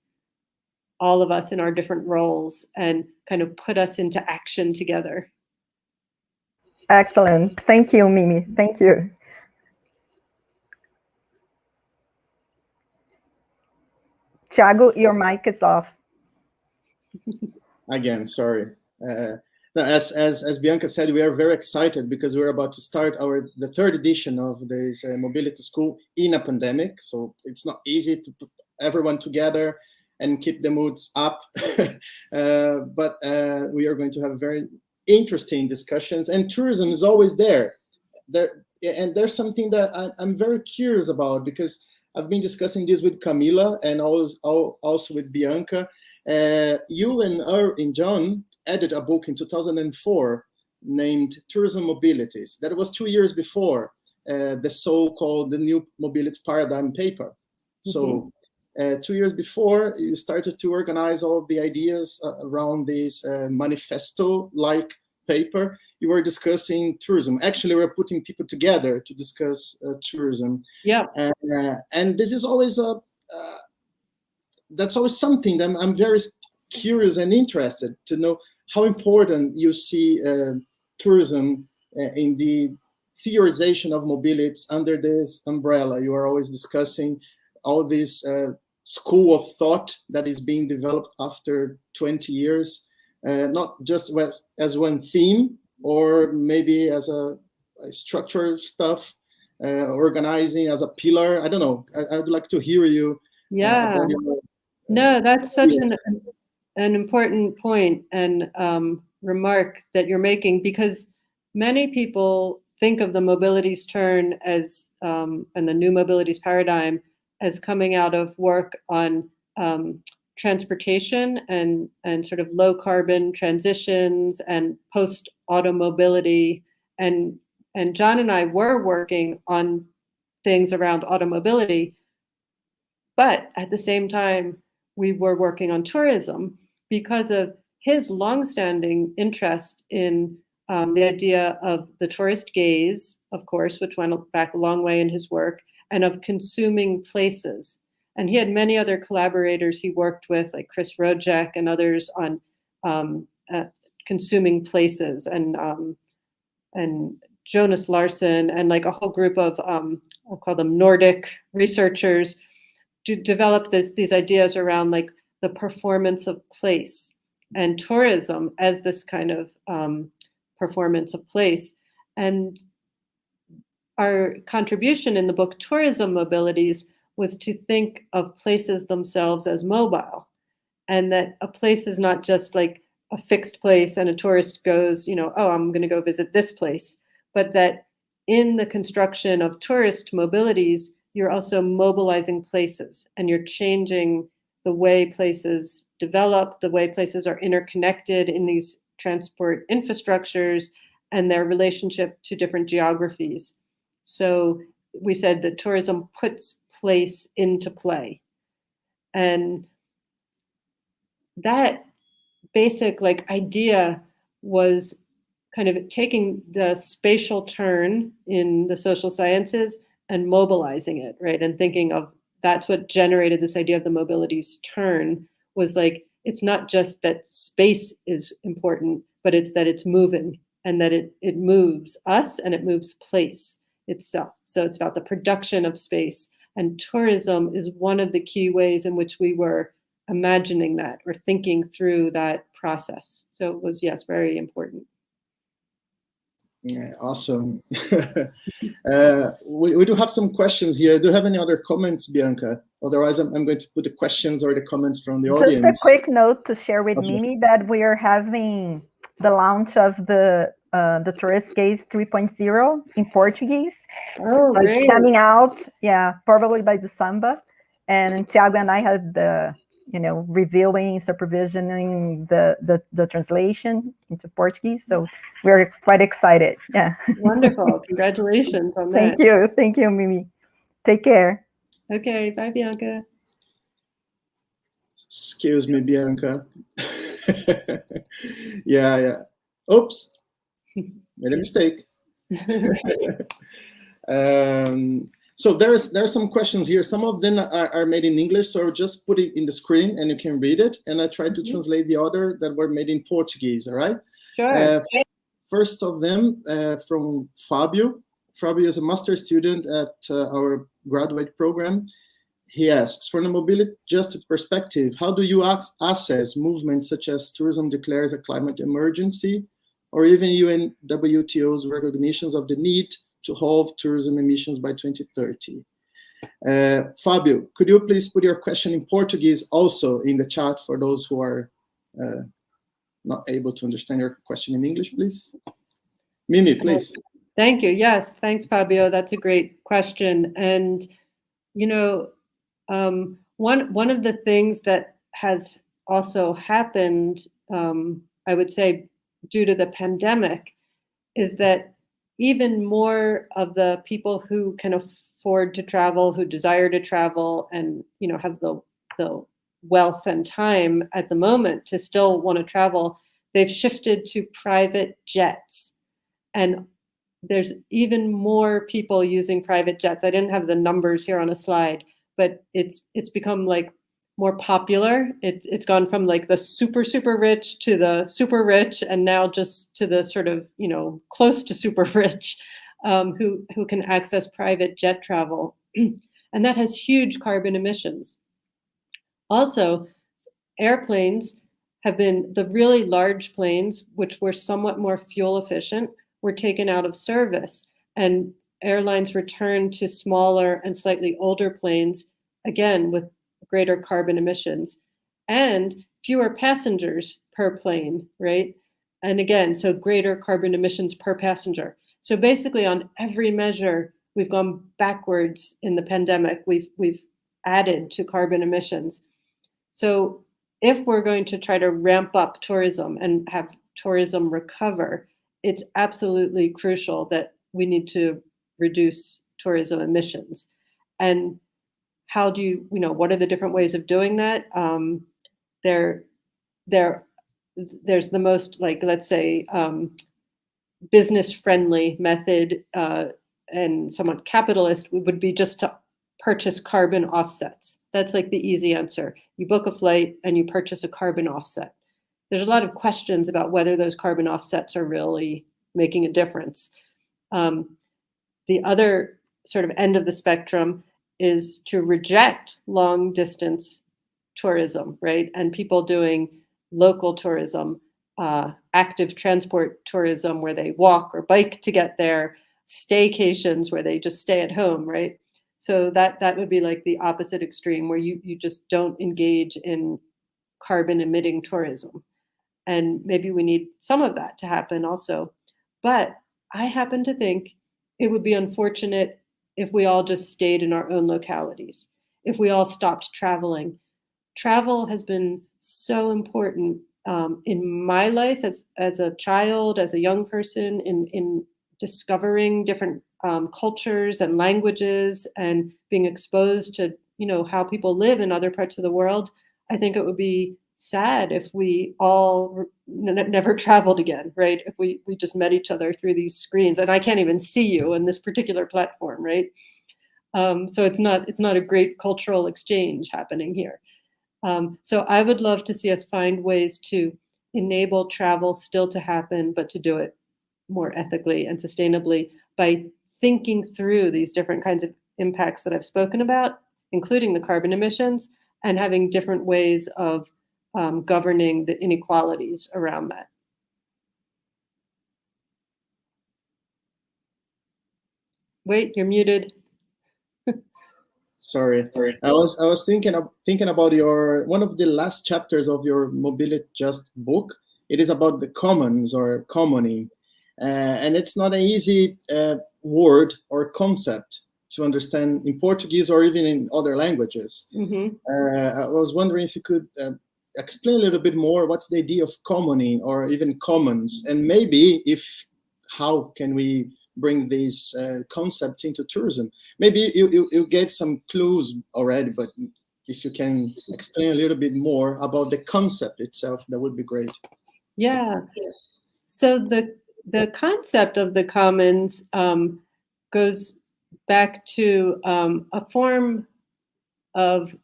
all of us in our different roles and kind of put us into action together. Excellent. Thank you, Mimi. Thank you. Thiago, your mic is off. Again, sorry. As Bianca said, we are very excited because we're about to start the third edition of this mobility school in a pandemic. So it's not easy to put everyone together and keep the moods up. But we are going to have very interesting discussions, and tourism is always there. And there's something that I'm very curious about, because I've been discussing this with Camila and also with Bianca. You and John added a book in 2004 named Tourism Mobilities. That was 2 years before the so-called the New Mobility Paradigm paper. So 2 years before, you started to organize all of the ideas around this manifesto-like paper. You were discussing tourism. Actually, we're putting people together to discuss tourism. Yeah. And this is always that's always something that I'm very curious and interested to know how important you see tourism in the theorization of mobilities under this umbrella. You are always discussing all this school of thought that is being developed after 20 years, not just as one theme or maybe as a structured stuff, organizing as a pillar. I don't know. I would like to hear you. Yeah. No, that's such an important point and remark that you're making, because many people think of the mobilities turn as and the new mobilities paradigm as coming out of work on transportation and sort of low carbon transitions and post automobility. And John and I were working on things around automobility, but at the same time, we were working on tourism because of his longstanding interest in the idea of the tourist gaze, of course, which went back a long way in his work, and of consuming places. And he had many other collaborators he worked with, like Chris Rojek and others, on consuming places, and Jonas Larsson, and like a whole group of, I'll call them Nordic researchers, to develop these ideas around like the performance of place and tourism as this kind of performance of place. And our contribution in the book Tourism Mobilities was to think of places themselves as mobile, and that a place is not just like a fixed place and a tourist goes, oh, I'm going to go visit this place, but that in the construction of tourist mobilities, you're also mobilizing places, and you're changing the way places develop, the way places are interconnected in these transport infrastructures and their relationship to different geographies. So we said that tourism puts place into play. And that basic idea was kind of taking the spatial turn in the social sciences and mobilizing it, right? And thinking of that's what generated this idea of the mobilities turn, was like, it's not just that space is important, but it's that it's moving, and that it moves us and it moves place itself. So it's about the production of space. And tourism is one of the key ways in which we were imagining that or thinking through that process. So it was, yes, very important. Yeah, awesome. We do have some questions here. Do you have any other comments, Bianca? Otherwise, I'm going to put the questions or the comments from the audience. Just a quick note to share with Mimi that we are having the launch of the Tourist Gaze 3.0 in Portuguese. Oh, so great. It's coming out, yeah, probably by December. And Thiago and I had the, reviewing, supervisioning the translation into Portuguese. So we're quite excited. Yeah. Wonderful. Congratulations on that. Thank you, Mimi. Take care. Okay, bye, Bianca. Excuse me, Bianca. Yeah. Oops, made a mistake. So there's some questions here. Some of them are made in English, so I'll just put it in the screen and you can read it. And I tried to translate the other that were made in Portuguese, all right? Sure. First of them from Fabio. Fabio is a master's student at our graduate program. He asks, from a mobility-adjusted perspective, how do you assess movements such as tourism declares a climate emergency, or even UNWTO's recognitions of the need to halve tourism emissions by 2030? Fabio, could you please put your question in Portuguese also in the chat for those who are not able to understand your question in English, please? Mimi, please. Thank you. Yes, thanks, Fabio. That's a great question. And, one of the things that has also happened, I would say, due to the pandemic, is that even more of the people who can afford to travel, who desire to travel, and have the wealth and time at the moment to still want to travel, they've shifted to private jets. And there's even more people using private jets. I didn't have the numbers here on a slide, but it's become like more popular. It's gone from like the super, super rich to the super rich, and now just to the sort of, close to super rich, who can access private jet travel. And that has huge carbon emissions. Also, airplanes have been, the really large planes, which were somewhat more fuel efficient, were taken out of service, and airlines returned to smaller and slightly older planes, again with greater carbon emissions and fewer passengers per plane, right? And again, so greater carbon emissions per passenger. So basically on every measure, we've gone backwards in the pandemic. We've added to carbon emissions. So if we're going to try to ramp up tourism and have tourism recover, it's absolutely crucial that we need to reduce tourism emissions. And how do you, what are the different ways of doing that? There's the most, let's say, business-friendly method and somewhat capitalist would be just to purchase carbon offsets. That's like the easy answer. You book a flight and you purchase a carbon offset. There's a lot of questions about whether those carbon offsets are really making a difference. The other sort of end of the spectrum is to reject long distance tourism, right? And people doing local tourism, active transport tourism where they walk or bike to get there, staycations where they just stay at home, right? So that would be like the opposite extreme, where you just don't engage in carbon emitting tourism. And maybe we need some of that to happen also. But I happen to think it would be unfortunate if we all just stayed in our own localities, if we all stopped traveling. Travel has been so important in my life as a child, as a young person, in discovering different cultures and languages and being exposed to, how people live in other parts of the world. I think it would be sad if we all never traveled again, right? If we just met each other through these screens, and I can't even see you in this particular platform, right? So it's not a great cultural exchange happening here. So I would love to see us find ways to enable travel still to happen, but to do it more ethically and sustainably by thinking through these different kinds of impacts that I've spoken about, including the carbon emissions, and having different ways of governing the inequalities around that. Wait, you're muted. Sorry. I was thinking about one of the last chapters of your Mobility Just book. It is about the commons or commoning, and it's not an easy word or concept to understand in Portuguese or even in other languages. Mm-hmm. I was wondering if you could explain a little bit more what's the idea of commoning or even commons, and maybe how can we bring these concepts into tourism. Maybe you gave some clues already, but if you can explain a little bit more about the concept itself, that would be great. Yeah. So the concept of the commons goes back to a form of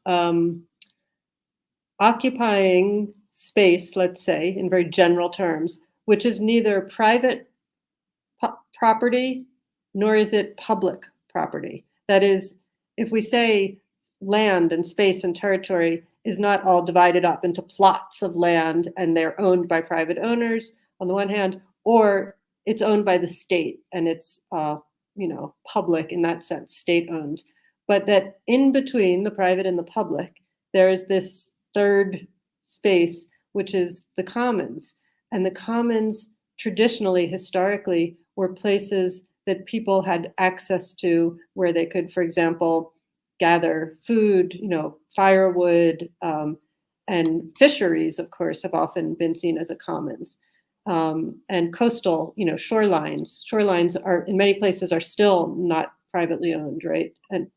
occupying space, let's say, in very general terms, which is neither private property, nor is it public property. That is, if we say land and space and territory is not all divided up into plots of land and they're owned by private owners on the one hand, or it's owned by the state and it's public in that sense, state owned. But that in between the private and the public, there is this third space, which is the commons. And the commons traditionally, historically, were places that people had access to where they could, for example, gather food, firewood, and fisheries, of course, have often been seen as a commons. And coastal, shorelines. Shorelines are, in many places, are still not privately owned, right? And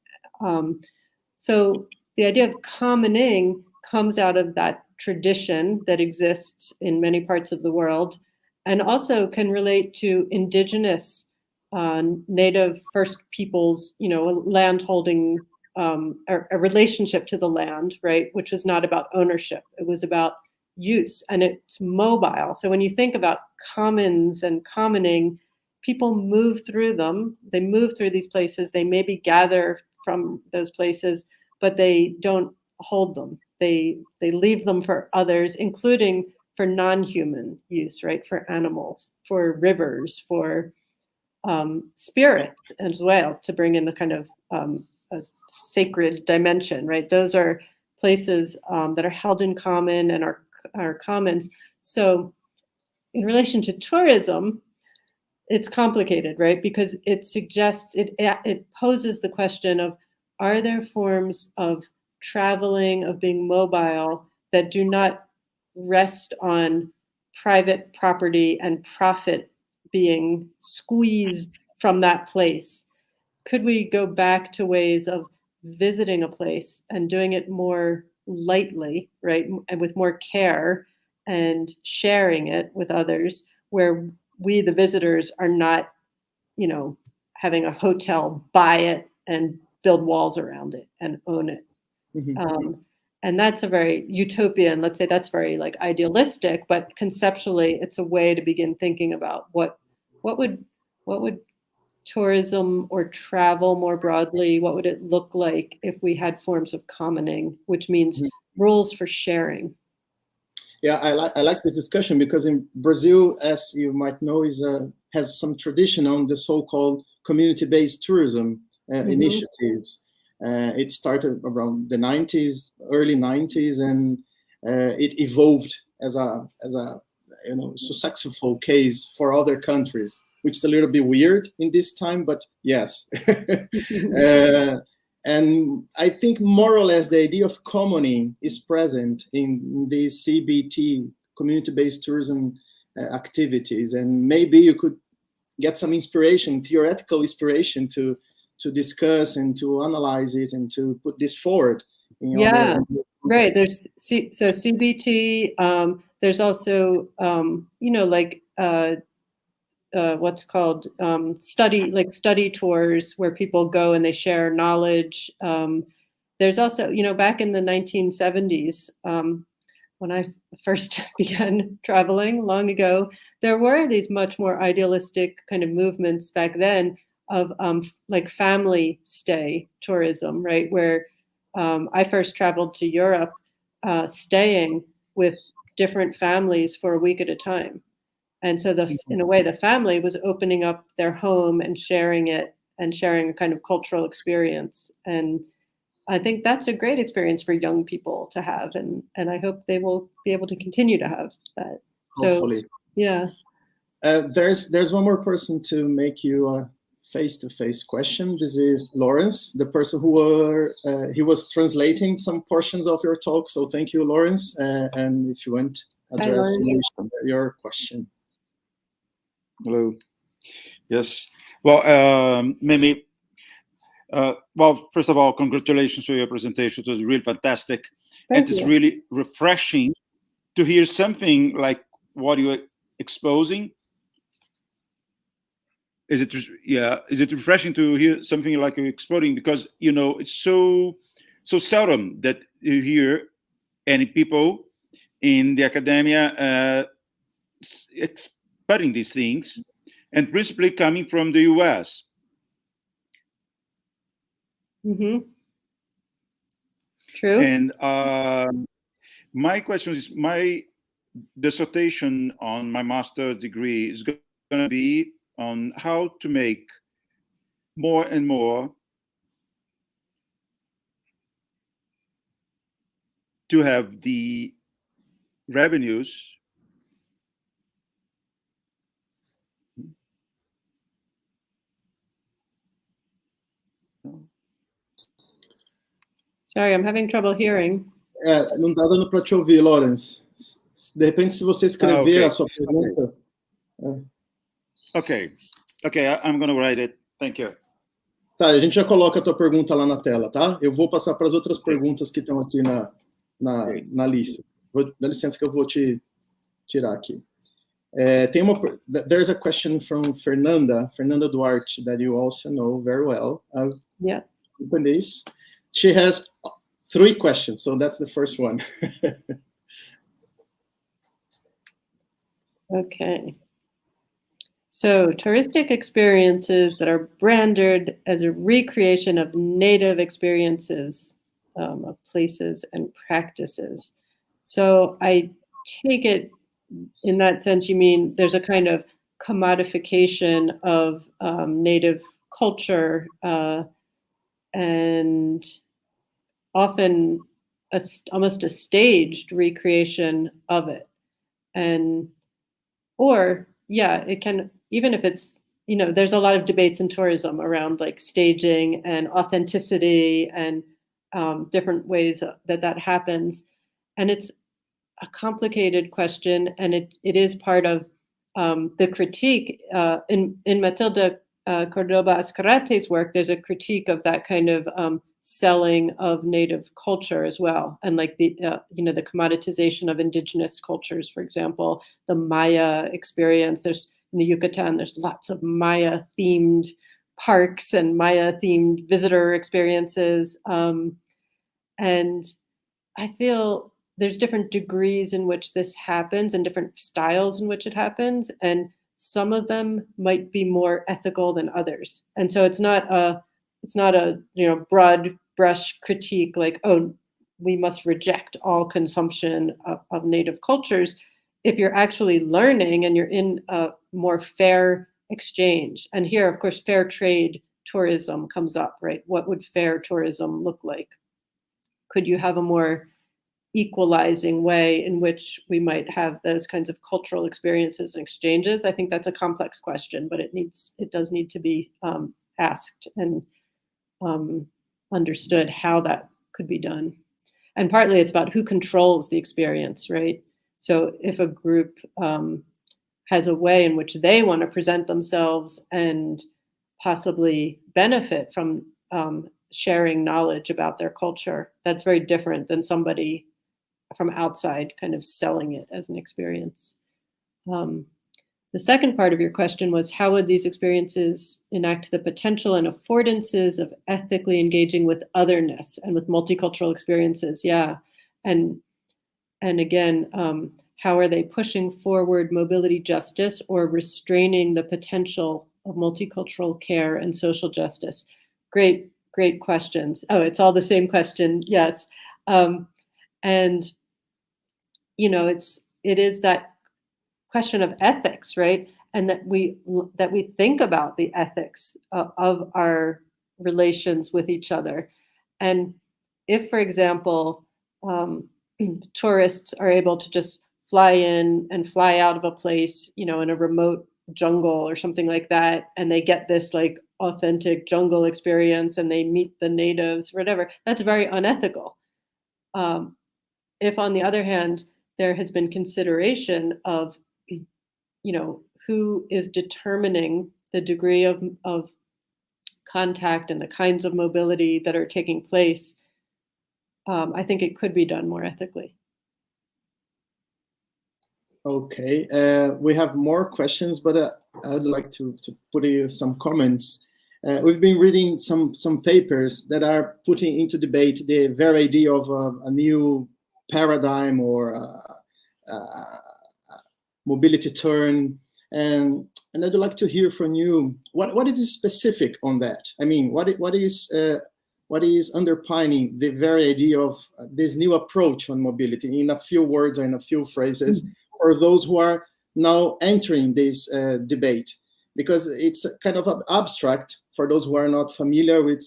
so the idea of commoning comes out of that tradition that exists in many parts of the world, and also can relate to indigenous, native First Peoples, land holding, a relationship to the land, right? Which was not about ownership. It was about use, and it's mobile. So when you think about commons and commoning, people move through them. They move through these places. They maybe gather from those places, but they don't hold them. They leave them for others, including for non-human use, right? For animals, for rivers, for spirits as well, to bring in the kind of a sacred dimension, right? Those are places that are held in common and are commons. So in relation to tourism, it's complicated, right? Because it suggests, it poses the question of, are there forms of traveling, of being mobile, that do not rest on private property and profit being squeezed from that place? Could we go back to ways of visiting a place and doing it more lightly, right? And with more care and sharing it with others, where we, the visitors, are not, having a hotel buy it and build walls around it and own it. Mm-hmm. And that's a very utopian, let's say that's very idealistic, but conceptually it's a way to begin thinking about what would tourism or travel more broadly, what would it look like if we had forms of commoning, which means mm-hmm. rules for sharing. Yeah, I like this discussion because in Brazil, as you might know, has some tradition on the so-called community-based tourism mm-hmm. initiatives. It started around the 90s, early 90s, and it evolved as a successful case for other countries, which is a little bit weird in this time, but yes. And I think more or less the idea of commoning is present in these CBT, community-based tourism activities, and maybe you could get some inspiration, theoretical inspiration to discuss and to analyze it and to put this forward. Yeah, right. There's CBT. There's also what's called study tours where people go and they share knowledge. There's also, back in the 1970s, when I first began traveling long ago, there were these much more idealistic kind of movements back then of like family stay tourism, right? Where I first traveled to Europe, staying with different families for a week at a time. And so in a way, the family was opening up their home and sharing it and sharing a kind of cultural experience. And I think that's a great experience for young people to have. And I hope they will be able to continue to have that. Hopefully. So, yeah. There's one more person to make you a face-to-face question. This is Lawrence, the person who he was translating some portions of your talk. So thank you, Lawrence. And if you want to address your question. Hello. Yes. Well, maybe. Well, first of all, congratulations for your presentation. It was really fantastic. Thank you. It's really refreshing to hear something like what you're exposing. Is it refreshing to hear something like you're exploding? Because, it's so seldom that you hear any people in the academia exploding these things, and principally coming from the US. Mm-hmm. True. And my question is, my dissertation on my master's degree is going to be on how to make more and more to have the revenues Sorry, I'm having trouble hearing. Não está dando para te ouvir, Lawrence. De repente, se você escrever a sua pergunta... Okay, I'm going to write it. Thank you. Tá, a gente já coloca a tua pergunta lá na tela, tá? Eu vou passar para as outras perguntas que estão aqui na lista. Dá licença que eu vou te tirar aqui. There's a question from Fernanda Duarte that you also know very well. Yeah. Open this. She has 3 questions, so that's the first one. Okay. So, touristic experiences that are branded as a recreation of native experiences of places and practices. So, I take it in that sense, you mean there's a kind of commodification of native culture and often almost a staged recreation of it. It can, even if it's, there's a lot of debates in tourism around like staging and authenticity and different ways that happens. And it's a complicated question, and it is part of the critique. In Matilda Cordoba Azcarate's work, there's a critique of that kind of selling of native culture as well, and like the commoditization of indigenous cultures, for example, the Maya experience. There's in the Yucatan, there's lots of Maya themed parks and Maya themed visitor experiences, and I feel there's different degrees in which this happens and different styles in which it happens, and some of them might be more ethical than others. And so it's not a broad brush critique like, oh, we must reject all consumption of native cultures. If you're actually learning and you're in a more fair exchange, and here, of course, fair trade tourism comes up, right? What would fair tourism look like? Could you have a more equalizing way in which we might have those kinds of cultural experiences and exchanges? I think that's a complex question, but it does need to be asked and understood how that could be done. And partly it's about who controls the experience, right? So if a group has a way in which they want to present themselves and possibly benefit from sharing knowledge about their culture, that's very different than somebody from outside kind of selling it as an experience. the second part of your question was, how would these experiences enact the potential and affordances of ethically engaging with otherness and with multicultural experiences? Yeah. And again, how are they pushing forward mobility justice or restraining the potential of multicultural care and social justice? Great questions. Oh, it's all the same question. Yes. And, you know, it is that question of ethics, right? And that we think about the ethics of our relations with each other. And if, for example, tourists are able to just fly in and fly out of a place, you know, in a remote jungle or something like that, and they get this like authentic jungle experience and they meet the natives, whatever, that's very unethical. If, on the other hand, there has been consideration of, you know, who is determining the degree of contact and the kinds of mobility that are taking place, I think it could be done more ethically. Okay, we have more questions, but I would like to put in some comments. We've been reading some papers that are putting into debate the very idea of a new paradigm or mobility turn, and I'd like to hear from you. What is specific on that? I mean, what is underpinning the very idea of this new approach on mobility in a few words or in a few phrases for those who are now entering this debate? Because it's kind of abstract for those who are not familiar with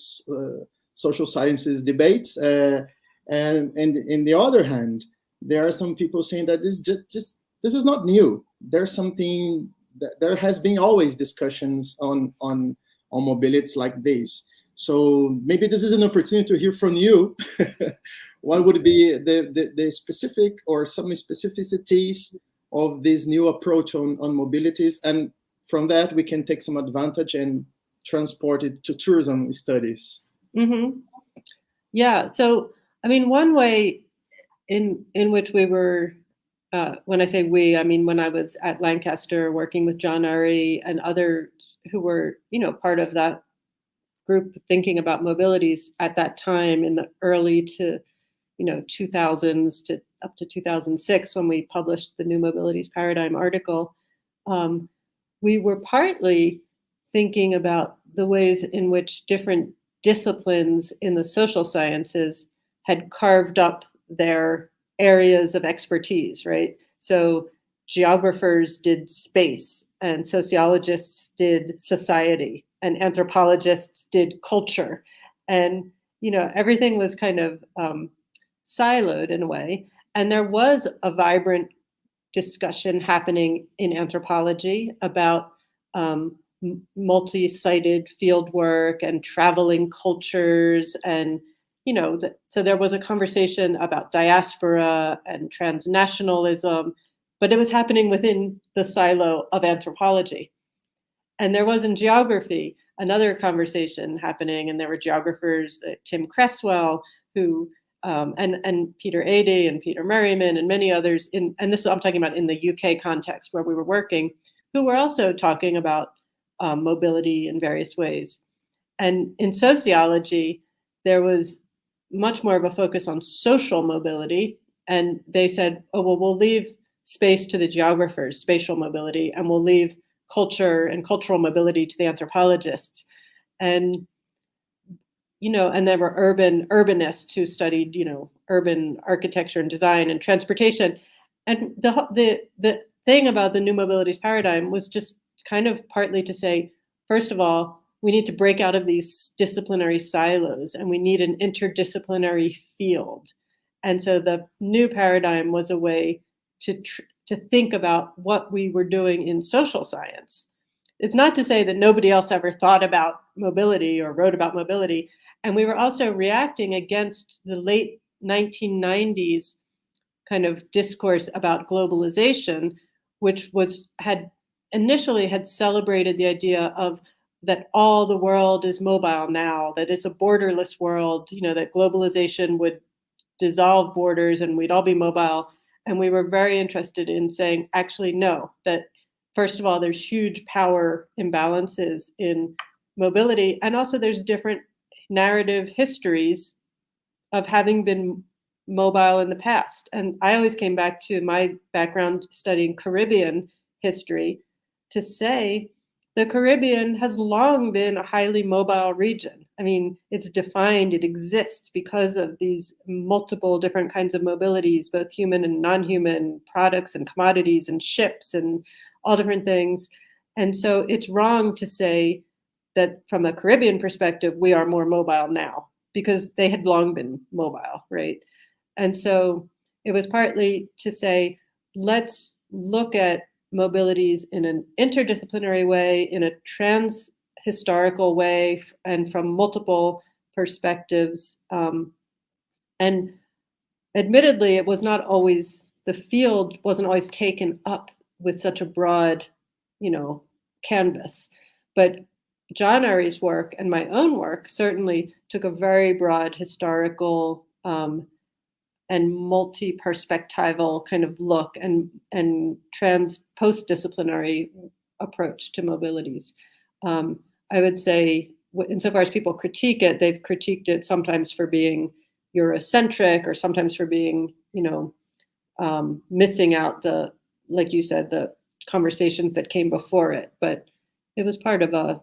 social sciences debates. And in the other hand, there are some people saying that this is not new. There's something that there has been always discussions on mobilities like this. So maybe this is an opportunity to hear from you. What would be the specific or some specificities of this new approach on mobilities? And from that, we can take some advantage and transport it to tourism studies. Mm-hmm. Yeah. So, I mean, one way in which we were, when I say we, I mean when I was at Lancaster working with John Urry and others who were, you know, part of that group thinking about mobilities at that time in the early to, you know, 2000s to up to 2006 when we published the New Mobilities Paradigm article. We were partly thinking about the ways in which different disciplines in the social sciences had carved up their areas of expertise, right? So geographers did space, and sociologists did society, and anthropologists did culture. And, you know, everything was kind of siloed in a way. And there was a vibrant discussion happening in anthropology about multi-sited field work and traveling cultures. And, you know, so there was a conversation about diaspora and transnationalism, but it was happening within the silo of anthropology. And there was in geography another conversation happening, and there were geographers, Tim Cresswell, who and Peter Adey and Peter Merriman and many others, and this I'm talking about in the UK context where we were working, who were also talking about mobility in various ways. And in sociology, there was much more of a focus on social mobility. And they said, oh, well, we'll leave space to the geographers, spatial mobility, and we'll leave culture and cultural mobility to the anthropologists. And, you know, and there were urbanists who studied, you know, urban architecture and design and transportation. And the thing about the New Mobilities Paradigm was just kind of partly to say, first of all, we need to break out of these disciplinary silos and we need an interdisciplinary field. And so the new paradigm was a way to think about what we were doing in social science. It's not to say that nobody else ever thought about mobility or wrote about mobility. And we were also reacting against the late 1990s kind of discourse about globalization, which had initially celebrated the idea of that all the world is mobile now, that it's a borderless world, you know, that globalization would dissolve borders and we'd all be mobile. And we were very interested in saying, actually, no, that first of all, there's huge power imbalances in mobility, and also there's different narrative histories of having been mobile in the past. And I always came back to my background studying Caribbean history to say the Caribbean has long been a highly mobile region. I mean, it's defined, it exists because of these multiple different kinds of mobilities, both human and non-human, products and commodities and ships and all different things. And so it's wrong to say that from a Caribbean perspective, we are more mobile now, because they had long been mobile, right? And so it was partly to say, let's look at mobilities in an interdisciplinary way, in a trans-historical way, and from multiple perspectives. And admittedly, it was not always, the field wasn't always taken up with such a broad, canvas. But John Urry's work and my own work certainly took a very broad historical and multi-perspectival kind of look and post-disciplinary approach to mobilities. I would say, insofar as people critique it, they've critiqued it sometimes for being Eurocentric, or sometimes for being, missing out the, like you said, the conversations that came before it. But it was part of a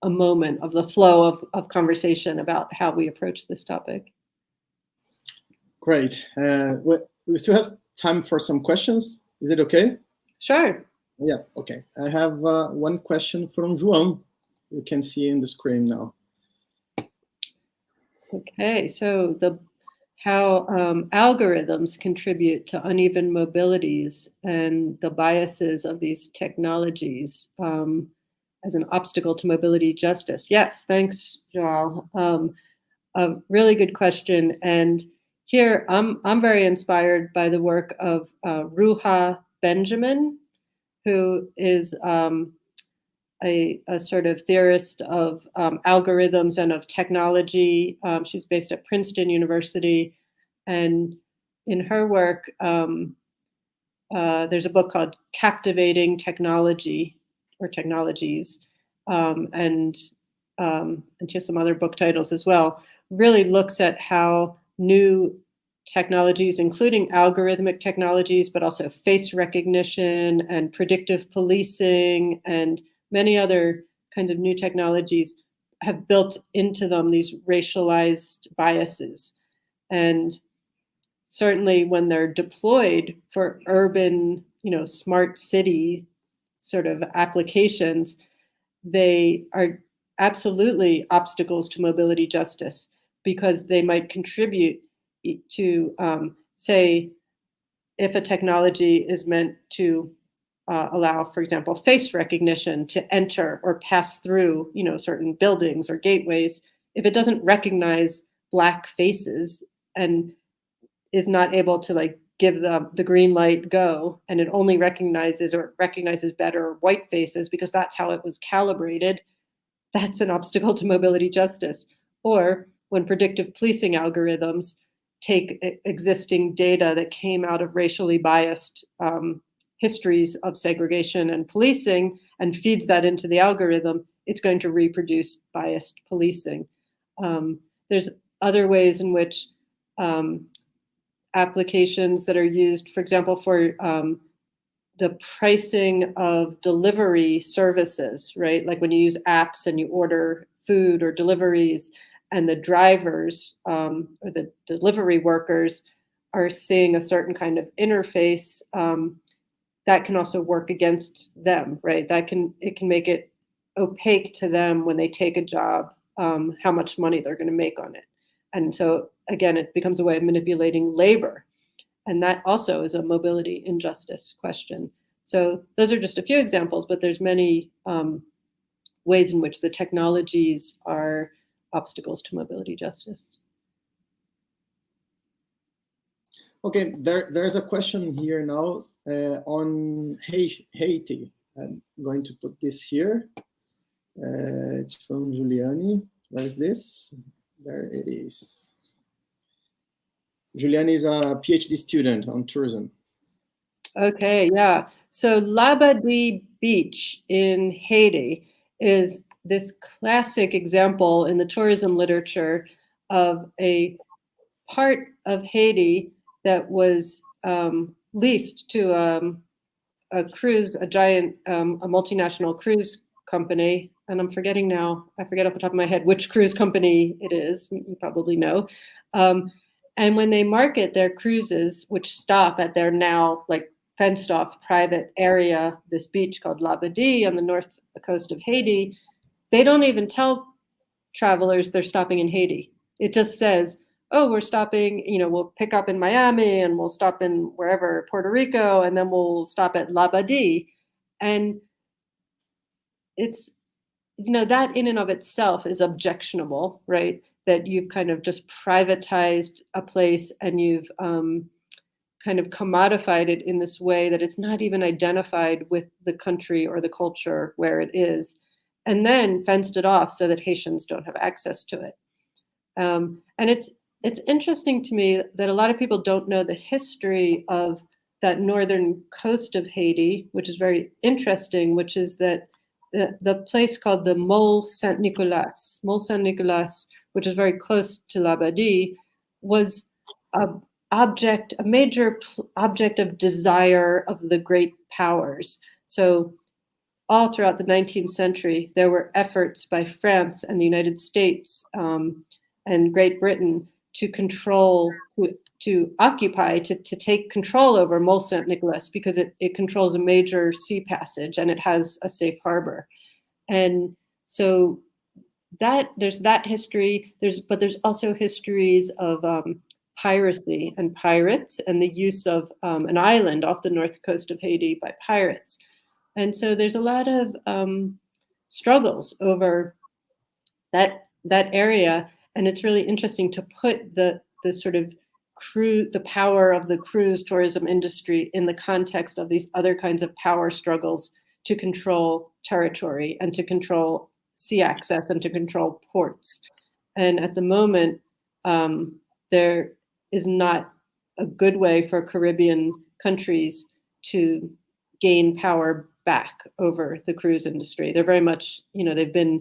moment of the flow of conversation about how we approach this topic. Great. We still have time for some questions. Is it okay? Sure. Yeah, okay. I have one question from João. You can see in the screen now. Okay, so how algorithms contribute to uneven mobilities and the biases of these technologies as an obstacle to mobility justice. Yes, thanks, João. A really good question. And here, I'm very inspired by the work of Ruha Benjamin, who is a sort of theorist of algorithms and of technology. She's based at Princeton University. And in her work, there's a book called Captivating Technology, or Technologies, and she has some other book titles as well, really looks at how new technologies, including algorithmic technologies, but also face recognition and predictive policing and many other kinds of new technologies, have built into them these racialized biases. And certainly when they're deployed for urban, smart city sort of applications, they are absolutely obstacles to mobility justice, because they might contribute to, say, if a technology is meant to allow, for example, face recognition to enter or pass through, certain buildings or gateways, if it doesn't recognize Black faces and is not able to give the green light go, and it only recognizes better white faces because that's how it was calibrated, that's an obstacle to mobility justice. Or when predictive policing algorithms take existing data that came out of racially biased histories of segregation and policing and feeds that into the algorithm, it's going to reproduce biased policing. There's other ways in which applications that are used, for example, for the pricing of delivery services, right? Like when you use apps and you order food or deliveries, and the drivers or the delivery workers are seeing a certain kind of interface, that can also work against them, right? It can make it opaque to them when they take a job, how much money they're going to make on it. And so again, it becomes a way of manipulating labor. And that also is a mobility injustice question. So those are just a few examples, but there's many ways in which the technologies are obstacles to mobility justice. Okay, there's a question here now on Haiti. I'm going to put this here. It's from Giuliani. Where is this? There it is. Giuliani is a PhD student on tourism. Okay, yeah. So Labadee Beach in Haiti is this classic example in the tourism literature of a part of Haiti that was leased to a cruise, a giant, a multinational cruise company. And I'm forgetting now, I forget off the top of my head which cruise company it is. You probably know. And when they market their cruises, which stop at their now like fenced off private area, this beach called Labadee on the north coast of Haiti, they don't even tell travelers they're stopping in Haiti. It just says, oh, we're stopping, we'll pick up in Miami and we'll stop in wherever, Puerto Rico, and then we'll stop at Labadee. And it's, that in and of itself is objectionable, right? That you've kind of just privatized a place and you've kind of commodified it in this way that it's not even identified with the country or the culture where it is, and then fenced it off so that Haitians don't have access to it. And it's interesting to me that a lot of people don't know the history of that northern coast of Haiti, which is very interesting, which is that the place called the Mole Saint-Nicolas, which is very close to Labadee, was a major object of desire of the great powers. So all throughout the 19th century, there were efforts by France and the United States and Great Britain to control, to occupy, to take control over Mole Saint-Nicolas because it controls a major sea passage and it has a safe harbor. And so there's that history, but there's also histories of piracy and pirates and the use of an island off the north coast of Haiti by pirates. And so there's a lot of struggles over that area. And it's really interesting to put the sort of the power of the cruise tourism industry in the context of these other kinds of power struggles to control territory and to control sea access and to control ports. And at the moment, there is not a good way for Caribbean countries to gain power back over the cruise industry. They're very much, they've been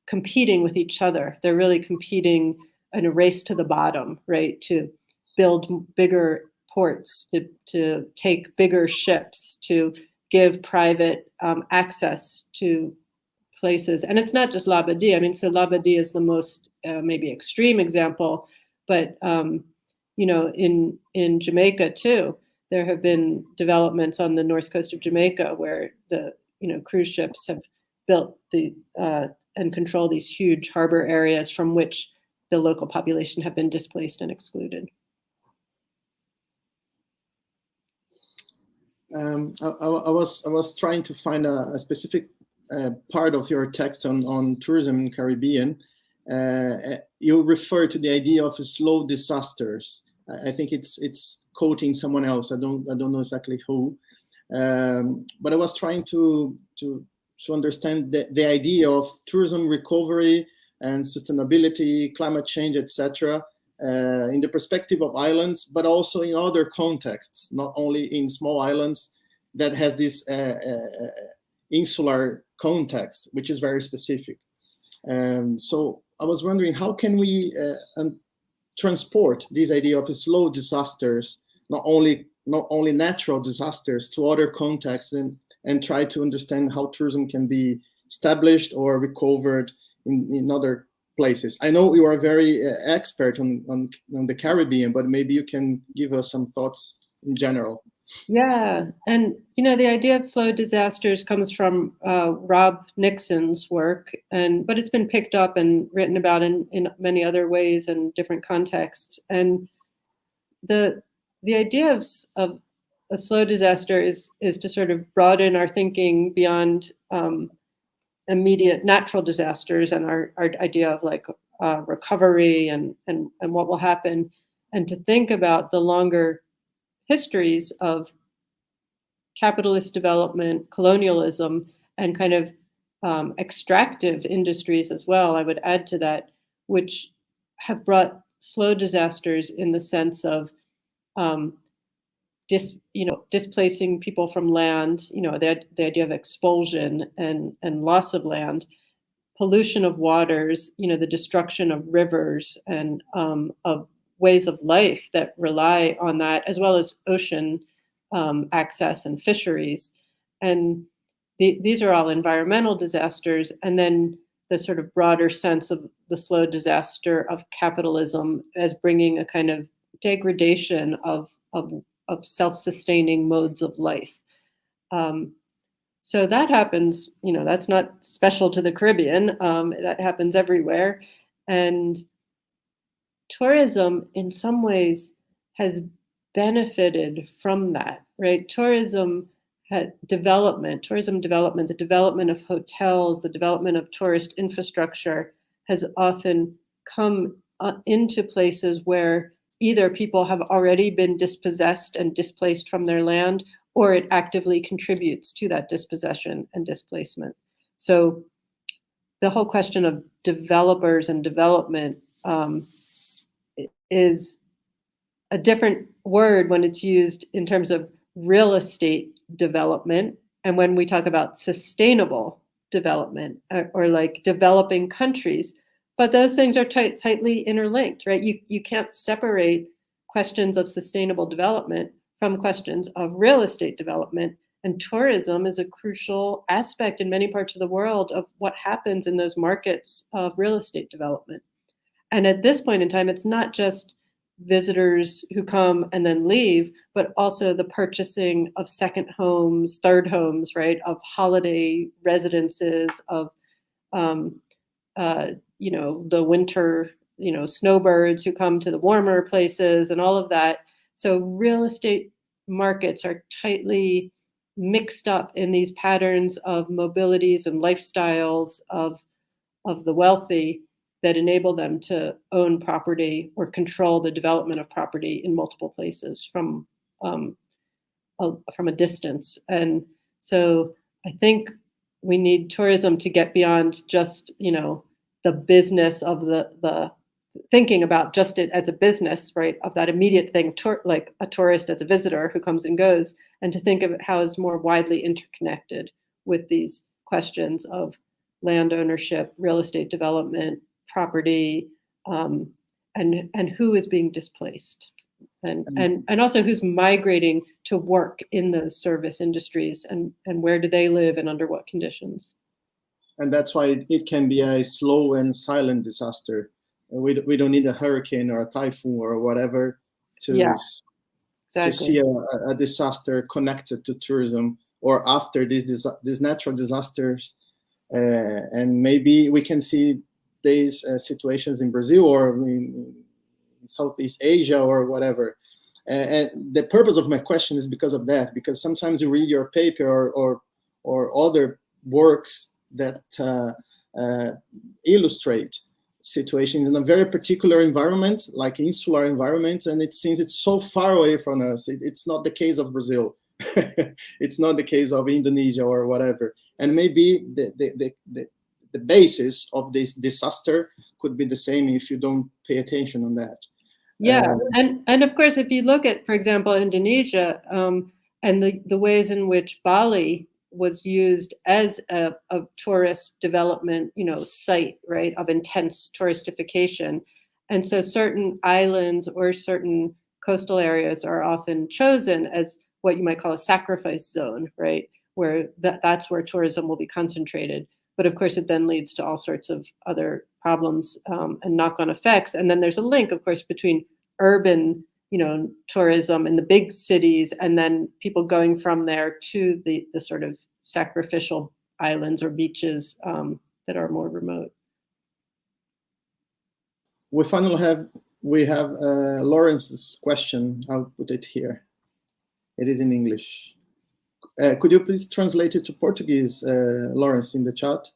competing with each other. They're really competing in a race to the bottom, right? To build bigger ports, to take bigger ships, to give private access to places. And it's not just Labadee. I mean, so Labadee is the most maybe extreme example, but in Jamaica too, there have been developments on the north coast of Jamaica where the cruise ships have built and control these huge harbor areas from which the local population have been displaced and excluded. I was trying to find a specific part of your text on tourism in Caribbean. You refer to the idea of slow disasters. I think it's quoting someone else. I don't know exactly who, but I was trying to understand the idea of tourism recovery and sustainability, climate change, etc., in the perspective of islands, but also in other contexts, not only in small islands that has this insular context, which is very specific. So I was wondering, how can we transport this idea of slow disasters, not only natural disasters, to other contexts and try to understand how tourism can be established or recovered in other places. I know you are very expert on the Caribbean, but maybe you can give us some thoughts in general. Yeah, and the idea of slow disasters comes from Rob Nixon's work, but it's been picked up and written about in many other ways and different contexts. And the idea of a slow disaster is to sort of broaden our thinking beyond immediate natural disasters and our idea of like recovery and what will happen, and to think about the longer histories of capitalist development, colonialism, and kind of extractive industries as well, I would add to that, which have brought slow disasters in the sense of displacing people from land, the idea of expulsion and loss of land, pollution of waters, the destruction of rivers and of ways of life that rely on that, as well as ocean access and fisheries. And these are all environmental disasters. And then the sort of broader sense of the slow disaster of capitalism as bringing a kind of degradation of self-sustaining modes of life. So that happens, that's not special to the Caribbean. That happens everywhere. And tourism, in some ways, has benefited from that, right? Tourism development, the development of hotels, the development of tourist infrastructure has often come into places where either people have already been dispossessed and displaced from their land, or it actively contributes to that dispossession and displacement. So the whole question of developers and development is a different word when it's used in terms of real estate development, and when we talk about sustainable development or like developing countries. But those things are tightly interlinked, right? You can't separate questions of sustainable development from questions of real estate development. And tourism is a crucial aspect in many parts of the world of what happens in those markets of real estate development. And at this point in time, it's not just visitors who come and then leave, but also the purchasing of second homes, third homes, right? Of holiday residences, of, the winter, snowbirds who come to the warmer places and all of that. So real estate markets are tightly mixed up in these patterns of mobilities and lifestyles of the wealthy that enable them to own property or control the development of property in multiple places from a distance. And so I think we need tourism to get beyond just, the business of the thinking about just it as a business, right, of that immediate thing, like a tourist as a visitor who comes and goes, and to think of it how it's more widely interconnected with these questions of land ownership, real estate development, property, and who is being displaced, and also who's migrating to work in those service industries, and where do they live and under what conditions. And that's why it can be a slow and silent disaster. We don't need a hurricane or a typhoon or whatever to see a disaster connected to tourism or after these natural disasters. And maybe we can see these situations in Brazil or in Southeast Asia or whatever. And the purpose of my question is because of that, because sometimes you read your paper or other works that illustrate situations in a very particular environment, like insular environment, and it seems it's so far away from us. It's not the case of Brazil. It's not the case of Indonesia or whatever. And maybe the basis of this disaster could be the same if you don't pay attention on that. Yeah, and of course, if you look at, for example, Indonesia and the ways in which Bali was used as a tourist development, site, right, of intense touristification. And so certain islands or certain coastal areas are often chosen as what you might call a sacrifice zone, right, where that's where tourism will be concentrated. But of course, it then leads to all sorts of other problems and knock-on effects. And then there's a link, of course, between urban tourism in the big cities, and then people going from there to the sort of sacrificial islands or beaches that are more remote. We have Lawrence's question. I'll put it here. It is in English. Could you please translate it to Portuguese, Lawrence, in the chat?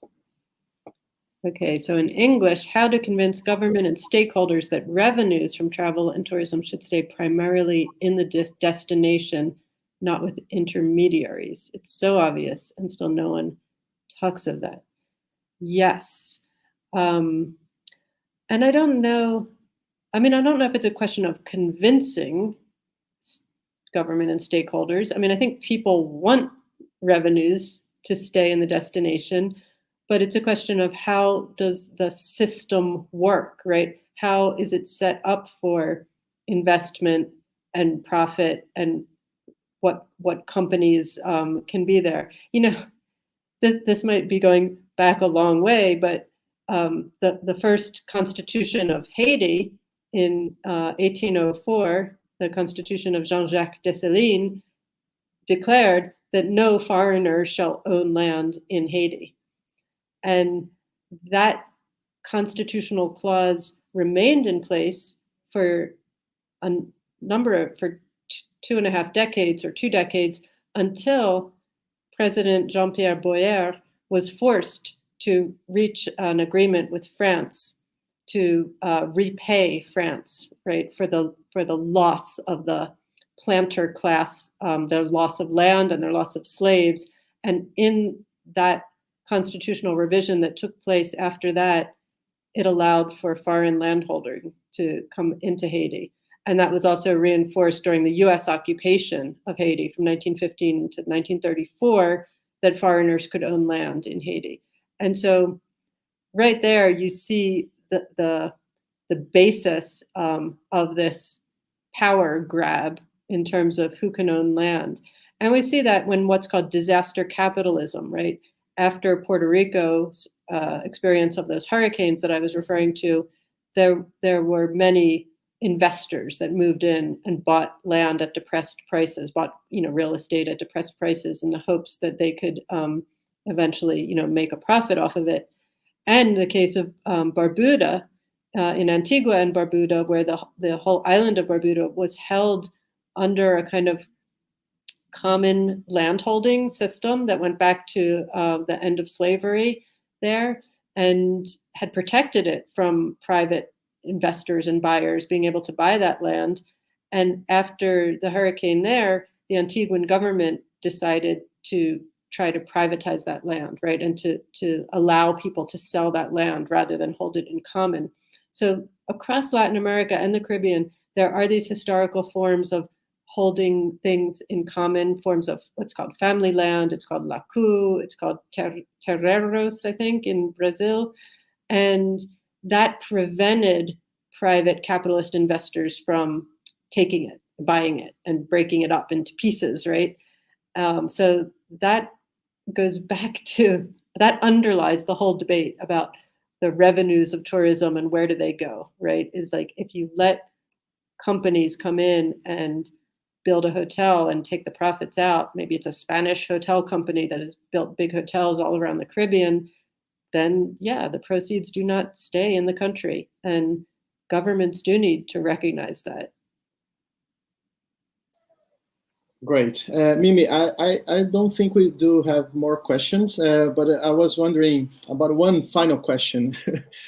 Okay, so in English, how to convince government and stakeholders that revenues from travel and tourism should stay primarily in the destination, not with intermediaries. It's so obvious, and still no one talks of that. Yes. And I don't know, I don't know if it's a question of convincing government and stakeholders. I mean, I think people want revenues to stay in the destination, but it's a question of how does the system work, right? How is it set up for investment and profit, and what companies can be there? You know, this might be going back a long way, but the first constitution of Haiti in 1804, the constitution of Jean-Jacques Dessalines, declared that no foreigner shall own land in Haiti. And that constitutional clause remained in place for a for 2.5 decades or 2 decades, until President Jean-Pierre Boyer was forced to reach an agreement with France to repay France, right, for the loss of the planter class, their loss of land and their loss of slaves. And in that constitutional revision that took place after that, it allowed for foreign landholding to come into Haiti. And that was also reinforced during the US occupation of Haiti from 1915 to 1934, that foreigners could own land in Haiti. And so right there, you see the basis of this power grab in terms of who can own land. And we see that when what's called disaster capitalism, right? After Puerto Rico's experience of those hurricanes that I was referring to, there were many investors that moved in and bought land at depressed prices, bought real estate at depressed prices in the hopes that they could eventually make a profit off of it. And in the case of Barbuda, in Antigua and Barbuda, where the whole island of Barbuda was held under a kind of common landholding system that went back to the end of slavery there, and had protected it from private investors and buyers being able to buy that land. And after the hurricane there, the Antiguan government decided to try to privatize that land, right? And to allow people to sell that land rather than hold it in common. So across Latin America and the Caribbean, there are these historical forms of holding things in common, forms of what's called family land. It's called lacu, it's called terreiros, I think, in Brazil. And that prevented private capitalist investors from taking it, buying it, and breaking it up into pieces, right? So that goes back to, that underlies the whole debate about the revenues of tourism and where do they go, right? Is like, if you let companies come in and build a hotel and take the profits out, maybe it's a Spanish hotel company that has built big hotels all around the Caribbean, then yeah, the proceeds do not stay in the country. And governments do need to recognize that. Great. Mimi, I don't think we do have more questions, but I was wondering about one final question.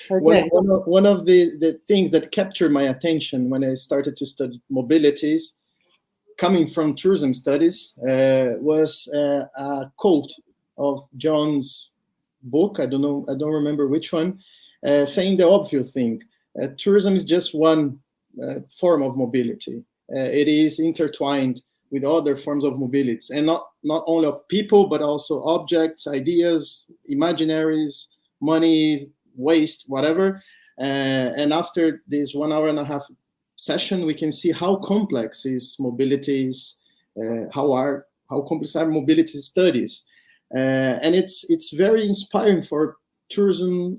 Okay. one of the things that captured my attention when I started to study mobilities, coming from tourism studies, was a quote of John's book, I don't remember which one, saying the obvious thing. Tourism is just one form of mobility. It is intertwined with other forms of mobility, and not only of people, but also objects, ideas, imaginaries, money, waste, whatever. And after this 1.5 hour session, we can see how complex is mobilities, how complex are mobility studies. And it's very inspiring for tourism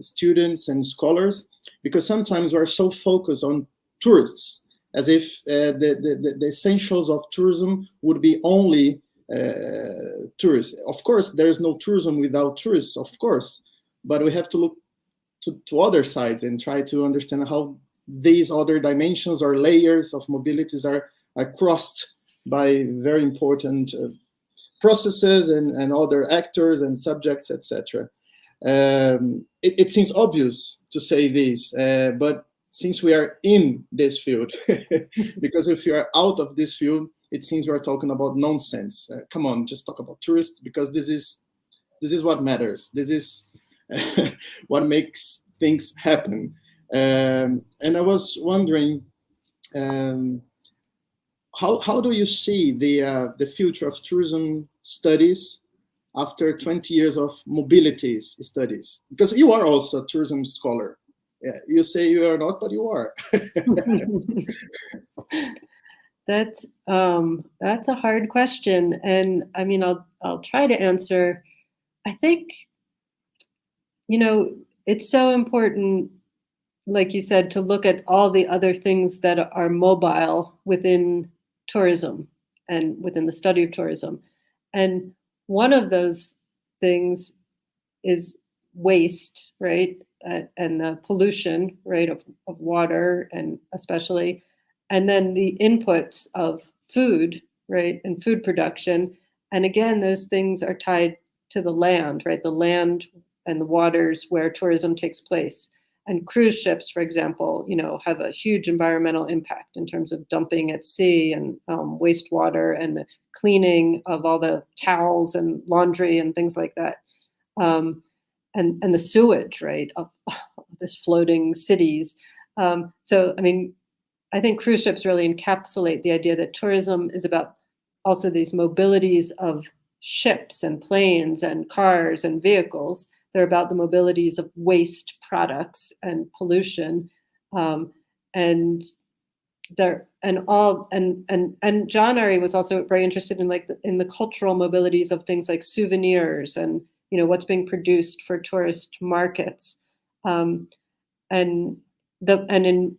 students and scholars, because sometimes we're so focused on tourists, as if the essentials of tourism would be only tourists. Of course, there's no tourism without tourists, of course, but we have to look to other sides and try to understand how these other dimensions or layers of mobilities are crossed by very important processes and other actors and subjects, etc. It seems obvious to say this, but since we are in this field, because if you are out of this field, it seems we are talking about nonsense. Come on, just talk about tourists, because this is what matters. This is what makes things happen. And I was wondering, how do you see the future of tourism studies after 20 years of mobilities studies? Because you are also a tourism scholar. Yeah, you say you are not, but you are. That's a hard question, and I mean, I'll try to answer. I think, it's so important, like you said, to look at all the other things that are mobile within tourism and within the study of tourism. And one of those things is waste, right? And the pollution, right, of water, and especially, and then the inputs of food, right, and food production. And again, those things are tied to the land, right? The land and the waters where tourism takes place. And cruise ships, for example, have a huge environmental impact in terms of dumping at sea and wastewater and the cleaning of all the towels and laundry and things like that. And the sewage, right, of this floating cities. So, I mean, I think cruise ships really encapsulate the idea that tourism is about also these mobilities of ships and planes and cars and vehicles. They're about the mobilities of waste products and pollution, and John Ari was also very interested in the cultural mobilities of things like souvenirs and what's being produced for tourist markets, and in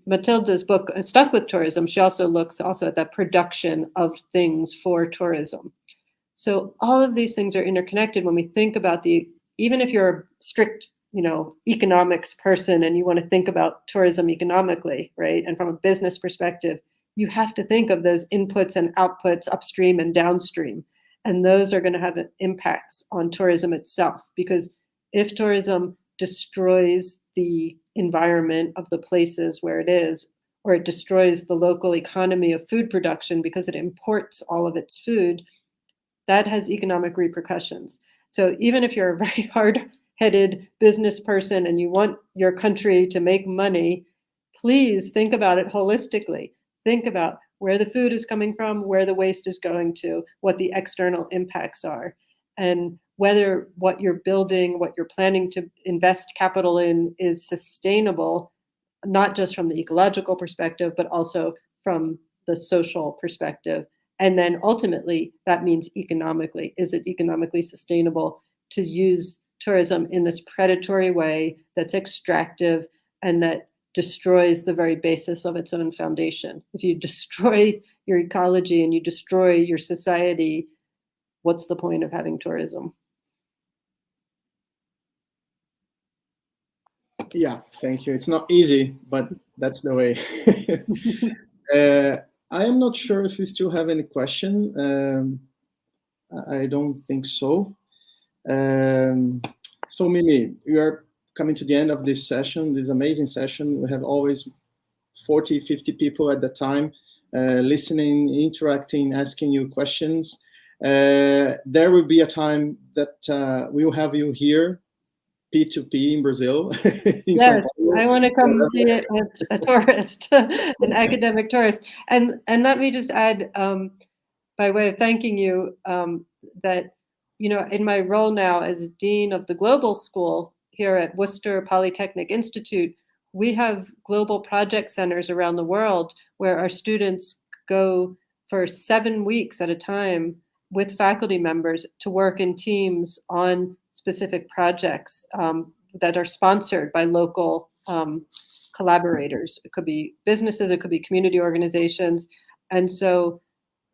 Matilda's book Stuck with Tourism, she also looks at that production of things for tourism. So all of these things are interconnected when we think about even if you're a strict, economics person and you want to think about tourism economically, right? And from a business perspective, you have to think of those inputs and outputs upstream and downstream. And those are going to have impacts on tourism itself, because if tourism destroys the environment of the places where it is, or it destroys the local economy of food production because it imports all of its food, that has economic repercussions. So even if you're a very hard-headed business person and you want your country to make money, please think about it holistically. Think about where the food is coming from, where the waste is going to, what the external impacts are, and whether what you're building, what you're planning to invest capital in is sustainable, not just from the ecological perspective, but also from the social perspective. And then ultimately, that means economically. Is it economically sustainable to use tourism in this predatory way that's extractive and that destroys the very basis of its own foundation? If you destroy your ecology and you destroy your society, what's the point of having tourism? Yeah, thank you. It's not easy, but that's the way. I am not sure if we still have any question. I don't think so. So Mimi, we are coming to the end of this session, this amazing session. We have always 40, 50 people at the time listening, interacting, asking you questions. There will be a time that we will have you here, P2P in Brazil. Yes, I want to come be a tourist, an academic tourist. And let me just add, by way of thanking you, that, in my role now as Dean of the Global School here at Worcester Polytechnic Institute, we have global project centers around the world where our students go for 7 weeks at a time with faculty members to work in teams on specific projects that are sponsored by local collaborators. It could be businesses, it could be community organizations. And so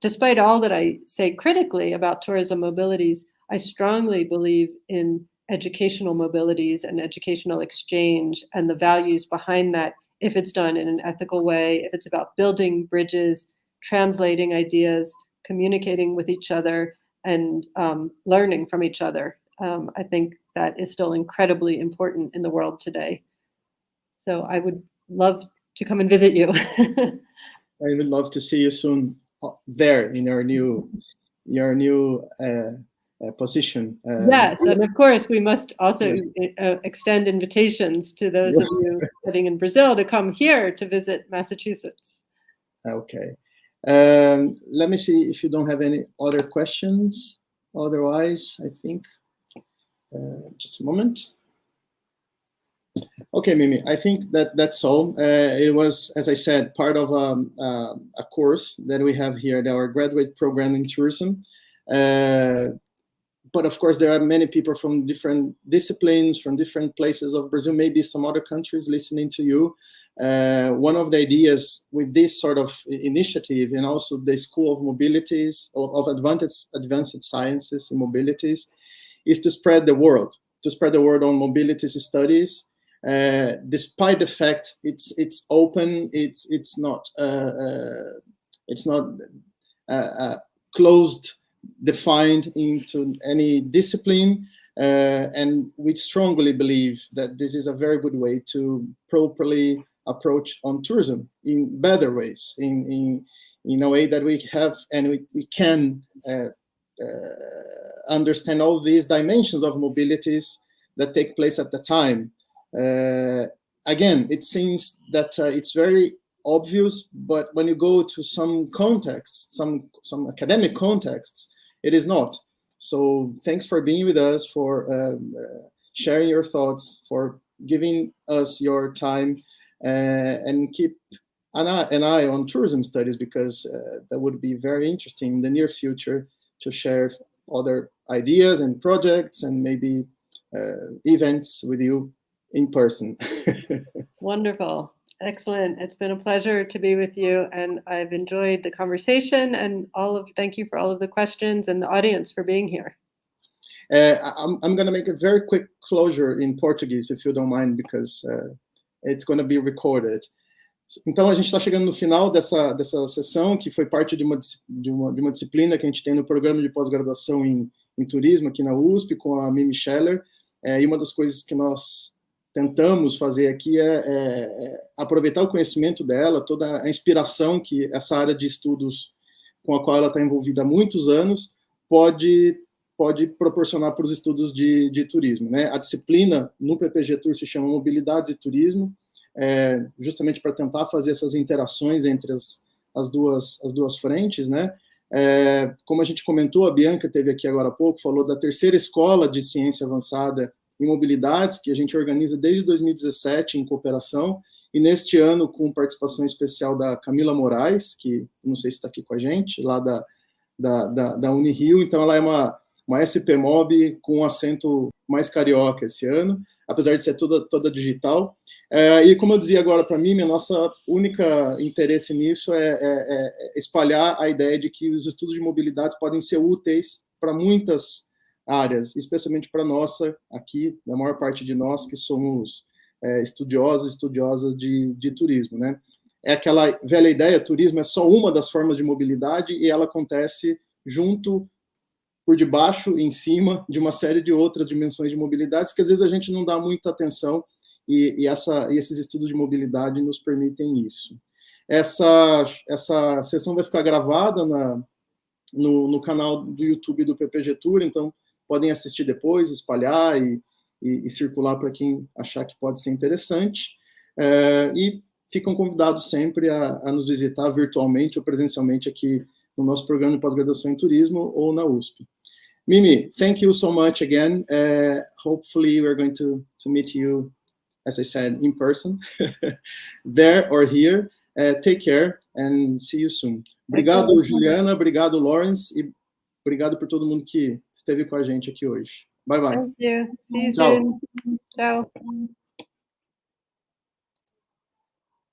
despite all that I say critically about tourism mobilities, I strongly believe in educational mobilities and educational exchange and the values behind that, if it's done in an ethical way, if it's about building bridges, translating ideas, communicating with each other, and learning from each other. I think that is still incredibly important in the world today. So I would love to come and visit you. I would love to see you soon there in your new position. Yes, and of course we must also extend invitations to those of you sitting in Brazil to come here to visit Massachusetts. Okay. Let me see if you don't have any other questions. Otherwise, I think, just a moment. Okay, Mimi, I think that's all. It was, as I said, part of a course that we have here at our graduate program in tourism. But of course, there are many people from different disciplines, from different places of Brazil, maybe some other countries listening to you. One of the ideas with this sort of initiative, and also the School of Mobilities, of Advanced Sciences and Mobilities, is to spread the word on mobilities studies. Despite the fact it's open, it's not closed, defined into any discipline, and we strongly believe that this is a very good way to properly approach on tourism in better ways, in a way that we have and we can understand all these dimensions of mobilities that take place at the time. Again, it seems that it's very obvious, but when you go to some contexts, some academic contexts, it is not. So thanks for being with us, for sharing your thoughts, for giving us your time, and keep an eye on tourism studies, because that would be very interesting in the near future to share other ideas and projects and maybe events with you in person. Wonderful. Excellent. It's been a pleasure to be with you, and I've enjoyed the conversation, and thank you for all of the questions, and the audience for being here. I'm going to make a very quick closure in Portuguese, if you don't mind, because it's going to be recorded. Então, a gente está chegando no final dessa sessão, que foi parte de uma disciplina que a gente tem no Programa de Pós-Graduação em Turismo, aqui na USP, com a Mimi Scheller. E uma das coisas que nós tentamos fazer aqui é aproveitar o conhecimento dela, toda a inspiração que essa área de estudos com a qual ela está envolvida há muitos anos pode proporcionar para os estudos de turismo, né? A disciplina no PPGTUR se chama Mobilidades e Turismo, justamente para tentar fazer essas interações entre as duas frentes, né? Como a gente comentou, a Bianca teve aqui agora há pouco, falou da terceira escola de ciência avançada em mobilidades, que a gente organiza desde 2017 em cooperação, e neste ano com participação especial da Camila Moraes, que não sei se está aqui com a gente, lá da Unirio. Então ela é uma SP Mob com acento mais carioca esse ano, apesar de ser toda digital. E como eu dizia agora para mim, nossa única interesse nisso é espalhar a ideia de que os estudos de mobilidades podem ser úteis para muitas áreas, especialmente para nossa, aqui, a maior parte de nós que somos estudiosas de turismo, né? É aquela velha ideia, turismo é só uma das formas de mobilidade e ela acontece junto, por debaixo, em cima de uma série de outras dimensões de mobilidades que às vezes a gente não dá muita atenção e esses estudos de mobilidade nos permitem isso. Essa sessão vai ficar gravada no canal do YouTube do PPGTUR, então podem assistir depois, espalhar e circular para quem achar que pode ser interessante. E ficam convidados sempre a nos visitar virtualmente ou presencialmente aqui no nosso programa de pós-graduação em turismo ou na USP. Mimi, thank you so much again. Hopefully we're going to meet you, as I said, in person, there or here. Take care and see you soon. Obrigado, Juliana. Obrigado, Lawrence. E obrigado por todo mundo que esteve com a gente aqui hoje. Bye, bye. Thank you. See you Ciao. soon. Ciao.